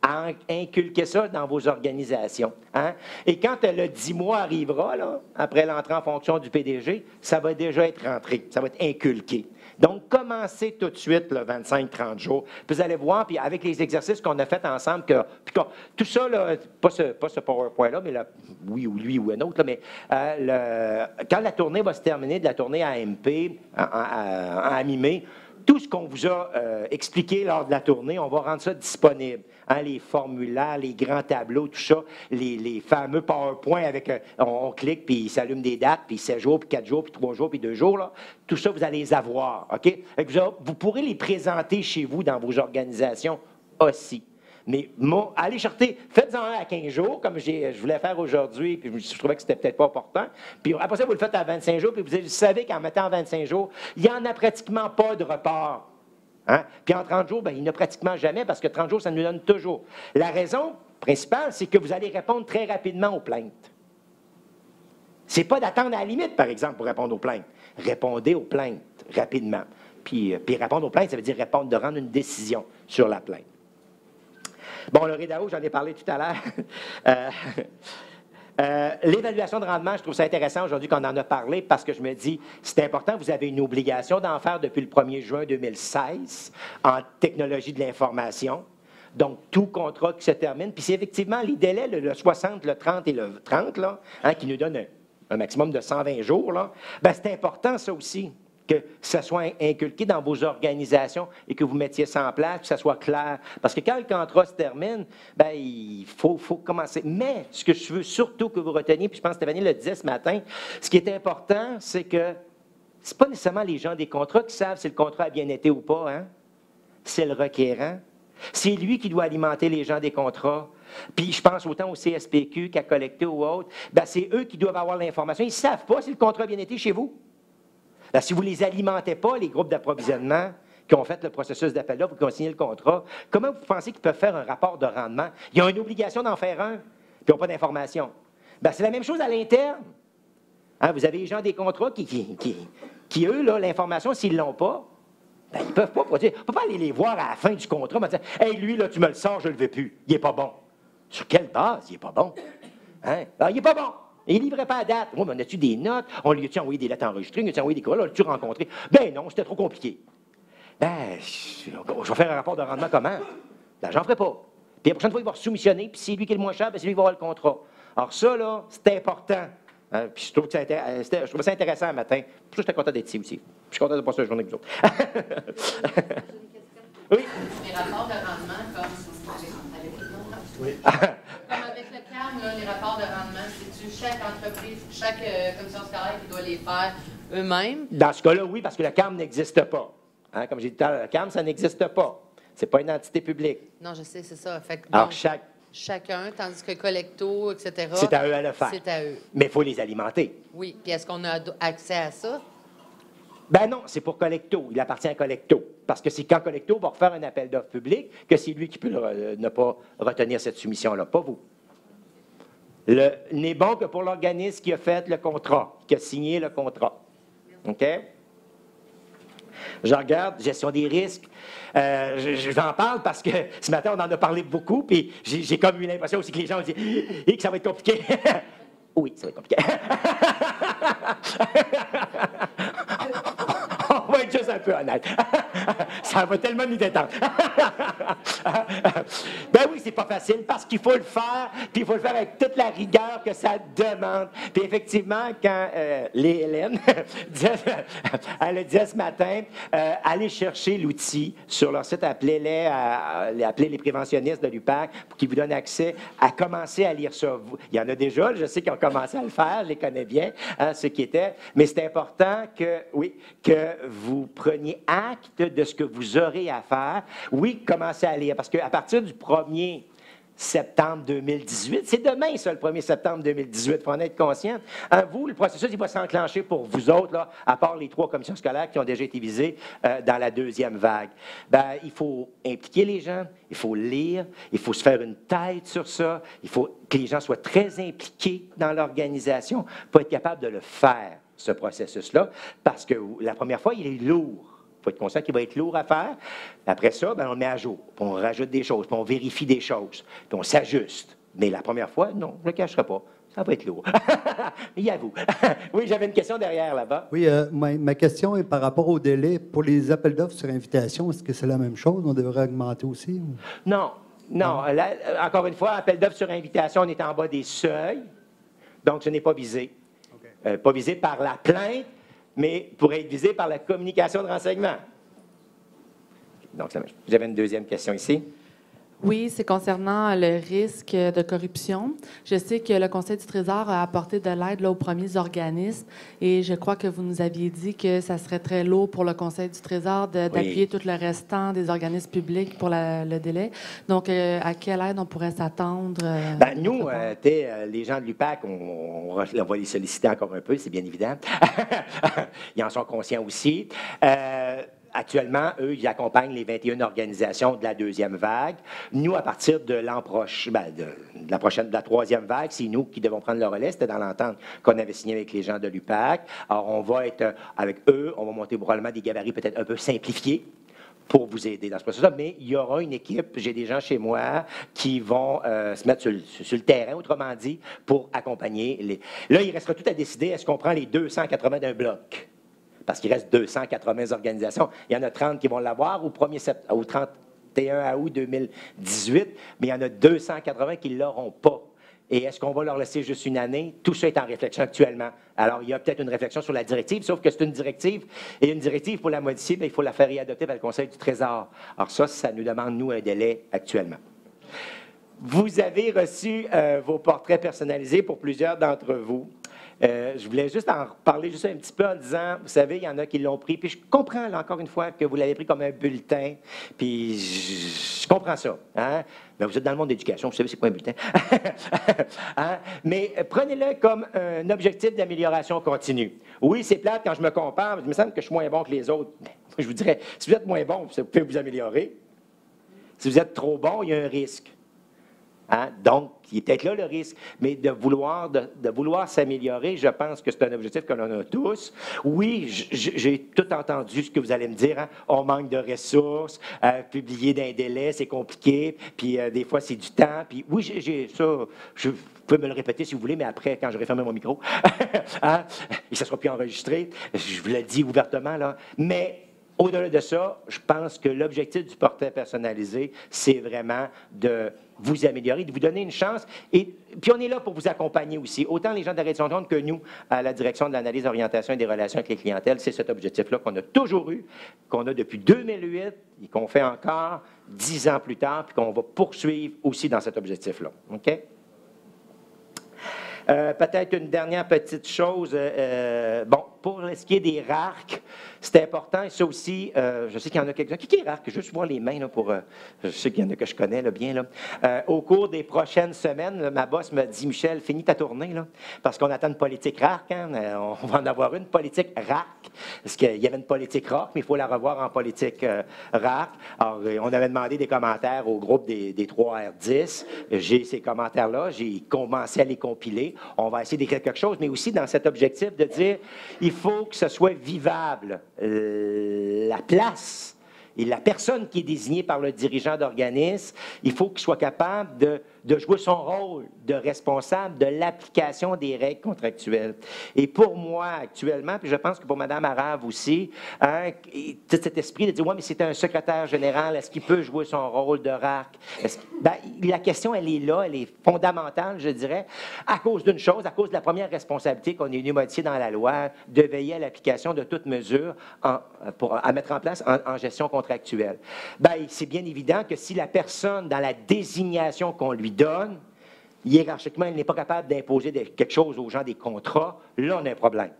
à inculquer ça dans vos organisations. Hein? Et quand le 10 mois arrivera, là, après l'entrée en fonction du PDG, ça va déjà être rentré, ça va être inculqué. Donc, commencez tout de suite le 25-30 jours. Puis vous allez voir, puis avec les exercices qu'on a faits ensemble, tout ça, là, pas ce PowerPoint-là, mais oui, ou lui ou un autre, là, mais quand la tournée va se terminer, de la tournée AMP, à mi-mai, tout ce qu'on vous a expliqué lors de la tournée, on va rendre ça disponible. Hein, les formulaires, les grands tableaux, tout ça, les fameux PowerPoint avec, on clique, puis il s'allume des dates, puis 7 jours, puis 4 jours, puis 3 jours, puis 2 jours, là. Tout ça, vous allez les avoir, OK? Vous pourrez les présenter chez vous dans vos organisations aussi. Mais allez chercher, faites-en un à 15 jours, comme je voulais faire aujourd'hui, puis je trouvais que c'était peut-être pas important. Puis après ça, vous le faites à 25 jours, puis vous savez qu'en mettant 25 jours, il n'y en a pratiquement pas de report. Hein? Puis en 30 jours, bien, il n'y en a pratiquement jamais, parce que 30 jours, ça nous donne toujours. La raison principale, c'est que vous allez répondre très rapidement aux plaintes. C'est pas d'attendre à la limite, par exemple, pour répondre aux plaintes. Répondez aux plaintes rapidement. Puis répondre aux plaintes, ça veut dire de rendre une décision sur la plainte. Bon, le REDAO, j'en ai parlé tout à l'heure. L'évaluation de rendement, je trouve ça intéressant aujourd'hui qu'on en a parlé parce que je me dis, c'est important, vous avez une obligation d'en faire depuis le 1er juin 2016 en technologie de l'information. Donc, tout contrat qui se termine. Puis c'est effectivement les délais, le 60, le 30 et le 30, là, hein, qui nous donnent un maximum de 120 jours, là, ben, c'est important, ça aussi, que ça soit inculqué dans vos organisations et que vous mettiez ça en place, que ça soit clair. Parce que quand le contrat se termine, ben, il faut commencer. Mais ce que je veux surtout que vous reteniez, puis je pense que Stéphanie le disait ce matin, ce qui est important, c'est que ce n'est pas nécessairement les gens des contrats qui savent si le contrat a bien été ou pas. Hein? C'est le requérant. C'est lui qui doit alimenter les gens des contrats. Puis je pense autant au CSPQ qu'à Collecté ou autre. Ben, c'est eux qui doivent avoir l'information. Ils ne savent pas si le contrat a bien été chez vous. Là, si vous ne les alimentez pas, les groupes d'approvisionnement qui ont fait le processus d'appel d'offres ou qui ont signé le contrat, comment vous pensez qu'ils peuvent faire un rapport de rendement? Ils ont une obligation d'en faire un, puis ils n'ont pas d'information. Bien, c'est la même chose à l'interne. Hein, vous avez les gens des contrats qui eux, là, l'information, s'ils ne l'ont pas, Ben, ils ne peuvent pas produire. On ne peut pas aller les voir à la fin du contrat en disant « Hey, lui, là, tu me le sors, je ne le veux plus. Il n'est pas bon. » Sur quelle base il n'est pas bon? Hein? Alors, il n'est pas bon. Il ne livrait pas à date. Oh, mais on a-tu des notes? On lui a-tu envoyé des lettres enregistrées? On lui a-tu envoyé des courriels? On l'a-tu rencontré? Ben non, c'était trop compliqué. Ben, je vais faire un rapport de rendement comment? Ben, j'en ferai pas. Puis la prochaine fois, il va soumissionner, puis c'est lui qui est le moins cher, ben, c'est lui qui va avoir le contrat. Alors ça, là, c'est important. Hein? Puis je trouve que je trouvais ça intéressant le matin. Puis j'étais content d'être ici aussi. Puis je suis content de passer la journée avec vous autres. Oui? Les rapports de rendement, comme Oui. comme avec le CAM, là, les rapports de rendement, c'est-tu chaque entreprise, chaque commission scolaire qui doit les faire eux-mêmes? Dans ce cas-là, oui, parce que le CAM n'existe pas. Hein? Comme j'ai dit tout à l'heure, le CAM, ça n'existe pas. Ce n'est pas une entité publique. Non, je sais, c'est ça. Fait que, Alors, donc, chacun, tandis que Collecto, etc., c'est à eux à le faire. c'est à eux. Mais il faut les alimenter. Oui. Puis est-ce qu'on a accès à ça? Ben non, c'est pour Collecto. Il appartient à Collecto. Parce que c'est quand Collecto va refaire un appel d'offres public que c'est lui qui peut ne pas retenir cette soumission-là, pas vous. N'est bon que pour l'organisme qui a fait le contrat, qui a signé le contrat. OK? Je regarde, gestion des risques. Je en parle parce que ce matin, on en a parlé beaucoup, puis j'ai comme eu l'impression aussi que les gens ont dit que ça va être compliqué. Oui, ça va être compliqué. On va être juste un peu honnête. Ça va tellement nous détendre. Ben oui, c'est pas facile parce qu'il faut le faire, puis il faut le faire avec toute la rigueur que ça demande. Puis effectivement, quand Hélène elle le disait ce matin, allez chercher l'outil sur leur site, appelez les préventionnistes de l'UPAC pour qu'ils vous donnent accès à commencer à lire ça. Il y en a déjà, je sais qu'ils ont commencé à le faire, je les connais bien, hein, ceux qui étaient, mais c'est important que vous preniez acte de ce que vous aurez à faire. Oui, commencez à lire, parce qu'à partir du 1er septembre 2018, c'est demain, ça, le 1er septembre 2018, il faut en être conscient. Vous, le processus, il va s'enclencher pour vous autres, là, à part les 3 commissions scolaires qui ont déjà été visées dans la deuxième vague. Ben, il faut impliquer les gens, il faut lire, il faut se faire une tête sur ça, il faut que les gens soient très impliqués dans l'organisation pour être capable de le faire, ce processus-là, parce que la première fois, il est lourd. Il faut être conscient qu'il va être lourd à faire. Après ça, ben, on le met à jour, puis on rajoute des choses, puis on vérifie des choses, puis on s'ajuste. Mais la première fois, non, je ne le cacherai pas. Ça va être lourd. Il y a vous. Oui, j'avais une question derrière, là-bas. Oui, ma question est par rapport au délai. Pour les appels d'offres sur invitation, est-ce que c'est la même chose? On devrait augmenter aussi? Ou? Non. Là, encore une fois, appel d'offres sur invitation, on est en bas des seuils, donc ce n'est pas visé. Okay. Pas visé par la plainte, mais pour être visé par la communication de renseignement. Donc, j'avais une deuxième question ici. Oui, c'est concernant le risque de corruption. Je sais que le Conseil du Trésor a apporté de l'aide là, aux premiers organismes et je crois que vous nous aviez dit que ça serait très lourd pour le Conseil du Trésor d'appuyer tout le restant des organismes publics pour le délai. Donc, à quelle aide on pourrait s'attendre? Ben, nous, les gens de l'UPAC, on va les solliciter encore un peu, c'est bien évident. Ils en sont conscients aussi. Actuellement, eux, ils accompagnent les 21 organisations de la deuxième vague. Nous, à partir de l'an prochain, de la troisième vague, c'est nous qui devons prendre le relais. C'était dans l'entente qu'on avait signée avec les gens de l'UPAC. Alors, on va être avec eux, on va monter probablement des gabarits peut-être un peu simplifiés pour vous aider dans ce processus-là, mais il y aura une équipe, j'ai des gens chez moi qui vont se mettre sur le terrain, autrement dit, pour accompagner les... Là, il restera tout à décider, est-ce qu'on prend les 280 d'un bloc? Parce qu'il reste 280 organisations. Il y en a 30 qui vont l'avoir au 31 août 2018, mais il y en a 280 qui ne l'auront pas. Et est-ce qu'on va leur laisser juste une année? Tout ça est en réflexion actuellement. Alors, il y a peut-être une réflexion sur la directive, sauf que c'est une directive. Et une directive, pour la modifier, bien, il faut la faire réadopter par le Conseil du Trésor. Alors ça nous demande, nous, un délai actuellement. Vous avez reçu vos portraits personnalisés pour plusieurs d'entre vous. Je voulais juste en parler juste un petit peu en disant, vous savez, il y en a qui l'ont pris, puis je comprends, là, encore une fois, que vous l'avez pris comme un bulletin, puis je comprends ça. Hein? Mais vous êtes dans le monde de l'éducation, vous savez c'est quoi un bulletin. Hein? Mais prenez-le comme un objectif d'amélioration continue. Oui, c'est plate quand je me compare, il me semble que je suis moins bon que les autres. Je vous dirais, si vous êtes moins bon, vous pouvez vous améliorer. Si vous êtes trop bon, il y a un risque. Hein? Donc, il est peut-être là le risque, mais de vouloir s'améliorer, je pense que c'est un objectif que l'on a tous. Oui, j'ai tout entendu ce que vous allez me dire. Hein? On manque de ressources, publier d'un délai, c'est compliqué, puis des fois, c'est du temps. Puis oui, j'ai ça, je peux me le répéter si vous voulez, mais après, quand j'aurai fermé mon micro, hein? Et ça ne sera plus enregistré, je vous le dis ouvertement, là. Mais au-delà de ça, je pense que l'objectif du portrait personnalisé, c'est vraiment de vous améliorer, de vous donner une chance. Et puis, on est là pour vous accompagner aussi. Autant les gens de la Rédemption Jaune que nous, à la direction de l'analyse, orientation et des relations avec les clientèles, c'est cet objectif-là qu'on a toujours eu, qu'on a depuis 2008 et qu'on fait encore 10 ans plus tard, puis qu'on va poursuivre aussi dans cet objectif-là. OK? Peut-être une dernière petite chose. Bon, pour ce qui est des RARC, c'est important. Et ça aussi, je sais qu'il y en a quelques-uns. Qui est RARC? Je veux juste voir les mains là, pour... je sais qu'il y en a que je connais là, bien. Là. Au cours des prochaines semaines, là, ma boss me dit, Michel, finis ta tournée, là, parce qu'on attend une politique RARC. Hein, on va en avoir une politique RARC. Parce qu'il y avait une politique RARC, mais il faut la revoir en politique RARC. Alors, on avait demandé des commentaires au groupe des 3R10. J'ai ces commentaires-là. J'ai commencé à les compiler. On va essayer d'écrire quelque chose, mais aussi dans cet objectif de dire il faut que ce soit vivable. La place et la personne qui est désignée par le dirigeant d'organisme, il faut qu'il soit capable de jouer son rôle de responsable de l'application des règles contractuelles. Et pour moi, actuellement, puis je pense que pour Mme Arav aussi, hein, tout cet esprit de dire, ouais, mais c'est un secrétaire général, est-ce qu'il peut jouer son rôle de RARC? Ben, la question, elle est là, elle est fondamentale, je dirais, à cause d'une chose, à cause de la première responsabilité qu'on est venu modifier dans la loi, de veiller à l'application de toute mesure à mettre en place en gestion contractuelle. Ben, c'est bien évident que si la personne, dans la désignation qu'on lui donne, hiérarchiquement, elle n'est pas capable d'imposer quelque chose aux gens des contrats, là, on a un problème.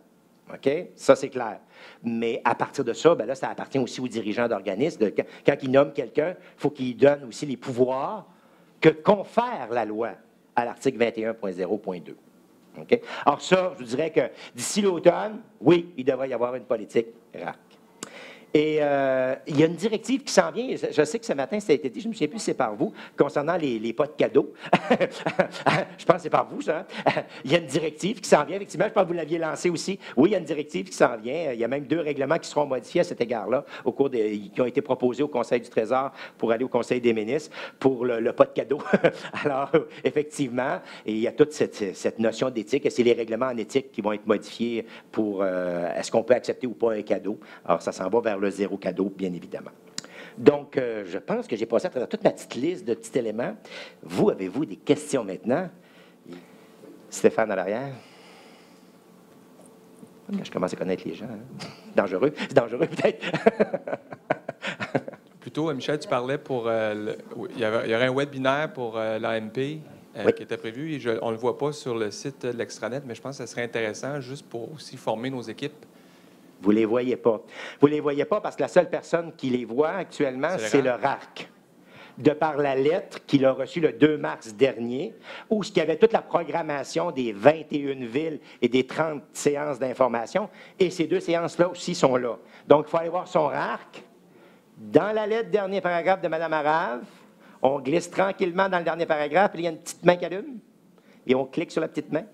OK? Ça, c'est clair. Mais à partir de ça, bien là, ça appartient aussi aux dirigeants d'organismes. Quand ils nomment quelqu'un, il faut qu'ils donnent aussi les pouvoirs que confère la loi à l'article 21.0.2. OK? Alors ça, je vous dirais que d'ici l'automne, oui, il devrait y avoir une politique RAC. Et il y a une directive qui s'en vient. Je sais que ce matin, ça a été dit, je ne me souviens plus si c'est par vous, concernant les pots de cadeaux. Je pense que c'est par vous, ça. Il y a une directive qui s'en vient. Effectivement, je pense que vous l'aviez lancée aussi. Oui, il y a une directive qui s'en vient. Il y a même 2 règlements qui seront modifiés à cet égard-là, qui ont été proposés au Conseil du Trésor pour aller au Conseil des ministres pour le pot de cadeaux. Alors, effectivement, il y a toute cette notion d'éthique. Et c'est les règlements en éthique qui vont être modifiés pour est-ce qu'on peut accepter ou pas un cadeau. Alors, ça s'en va vers le 0 cadeau, bien évidemment. Donc, je pense que j'ai passé à travers toute ma petite liste de petits éléments. Vous, avez-vous des questions maintenant? Stéphane à l'arrière. Je commence à connaître les gens. Hein? Dangereux. C'est dangereux, peut-être. Plutôt, Michel, tu parlais pour... il y aurait un webinaire pour l'AMP oui. Qui était prévu. Et on ne le voit pas sur le site de l'Extranet, mais je pense que ce serait intéressant juste pour aussi former nos équipes. Vous ne les voyez pas. Vous ne les voyez pas parce que la seule personne qui les voit actuellement, c'est le RARC. De par la lettre qu'il a reçue le 2 mars dernier, où il y avait toute la programmation des 21 villes et des 30 séances d'information, et ces 2 séances-là aussi sont là. Donc, il faut aller voir son RARC. Dans la lettre, dernier paragraphe de Mme Arav, on glisse tranquillement dans le dernier paragraphe, puis il y a une petite main qui allume, et on clique sur la petite main.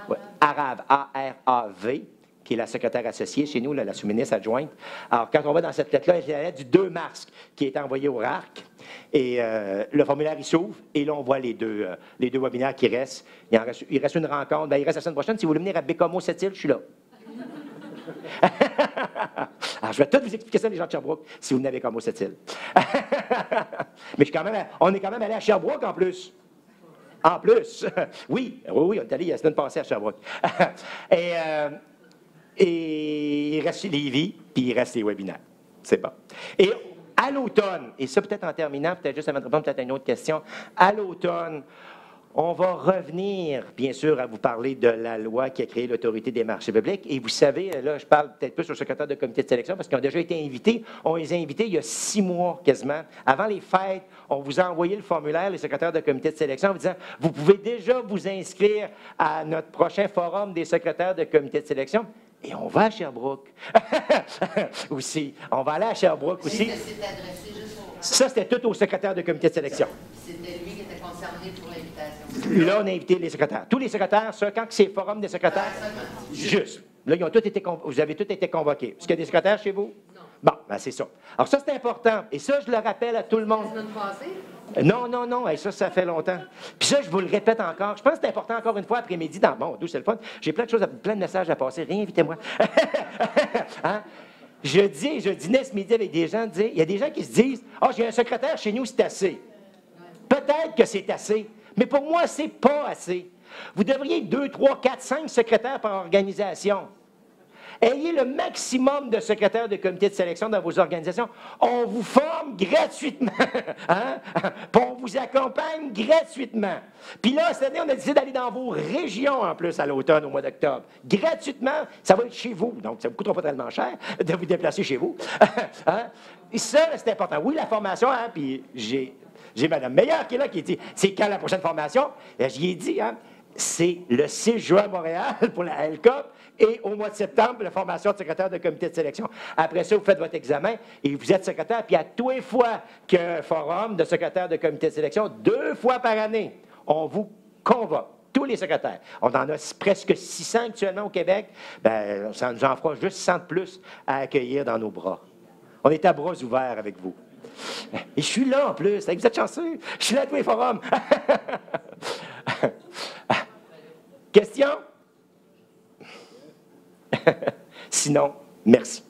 Ouais. Arav, A-R-A-V. Qui est la secrétaire associée chez nous, là, la sous-ministre adjointe. Alors, quand on va dans cette lettre-là, c'est la lettre du 2 mars qui est envoyée au RARC. Et le formulaire, il s'ouvre. Et là, on voit les deux webinaires qui restent. Il reste une rencontre. Bien, il reste la semaine prochaine. Si vous voulez venir à Bécomo-Sept-Îles, je suis là. Alors, je vais tout vous expliquer ça, les gens de Sherbrooke, si vous venez à Bécomo-Sept-Îles. Mais on est quand même allé à Sherbrooke, en plus. En plus. Oui, on est allé la semaine passée à Sherbrooke. Et il reste Lévis, puis il reste les webinaires. C'est bon. Et à l'automne, et ça peut-être en terminant, peut-être juste avant de répondre peut-être à une autre question, à l'automne, on va revenir, bien sûr, à vous parler de la loi qui a créé l'Autorité des marchés publics. Et vous savez, là, je parle peut-être plus au secrétaire de comité de sélection parce qu'ils ont déjà été invités. On les a invités il y a 6 mois quasiment. Avant les fêtes, on vous a envoyé le formulaire, les secrétaires de comité de sélection, en vous disant, vous pouvez déjà vous inscrire à notre prochain forum des secrétaires de comité de sélection. Et on va à Sherbrooke aussi. On va aller à Sherbrooke aussi. Ça, c'était tout au secrétaire de comité de sélection. C'était lui concernés pour l'invitation. Là, on a invité les secrétaires. Tous les secrétaires, ça, quand c'est forum des secrétaires, juste. Là, ils ont tous été vous avez tous été convoqués. Est-ce qu'il y a des secrétaires chez vous? Non. Bon, ben c'est ça. Alors ça, c'est important. Et ça, je le rappelle à tout le monde. La semaine passée? Non. Et ça fait longtemps. Puis ça, je vous le répète encore. Je pense que c'est important encore une fois après-midi. Bon, d'où c'est le fun. J'ai plein de choses, plein de messages à passer. Réinvitez-moi. Hein? Je dînais ce midi avec des gens. Il y a des gens qui se disent « Ah, j'ai un secrétaire chez nous, c'est assez. » Peut-être que c'est assez, mais pour moi, c'est pas assez. Vous devriez 2, 3, 4, 5 secrétaires par organisation. Ayez le maximum de secrétaires de comité de sélection dans vos organisations. On vous forme gratuitement. Hein? Puis on vous accompagne gratuitement. Puis là, cette année, on a décidé d'aller dans vos régions en plus à l'automne, au mois d'octobre. Gratuitement, ça va être chez vous. Donc, ça ne vous coûtera pas tellement cher de vous déplacer chez vous. Hein? Et ça, c'est important. Oui, la formation, hein, puis j'ai Mme Meilleur qui est là, qui dit « C'est quand la prochaine formation? » J'y ai dit, hein, c'est le 6 juin à Montréal pour la LCOP et au mois de septembre, la formation de secrétaire de comité de sélection. Après ça, vous faites votre examen et vous êtes secrétaire. Puis à tous les fois qu'il y a un forum de secrétaire de comité de sélection, 2 fois par année, on vous convoque. Tous les secrétaires. On en a presque 600 actuellement au Québec. Bien, ça nous en fera juste 100 de plus à accueillir dans nos bras. On est à bras ouverts avec vous. Et je suis là en plus. Vous êtes chanceux. Je suis là à tous les forums. Question? Sinon, merci.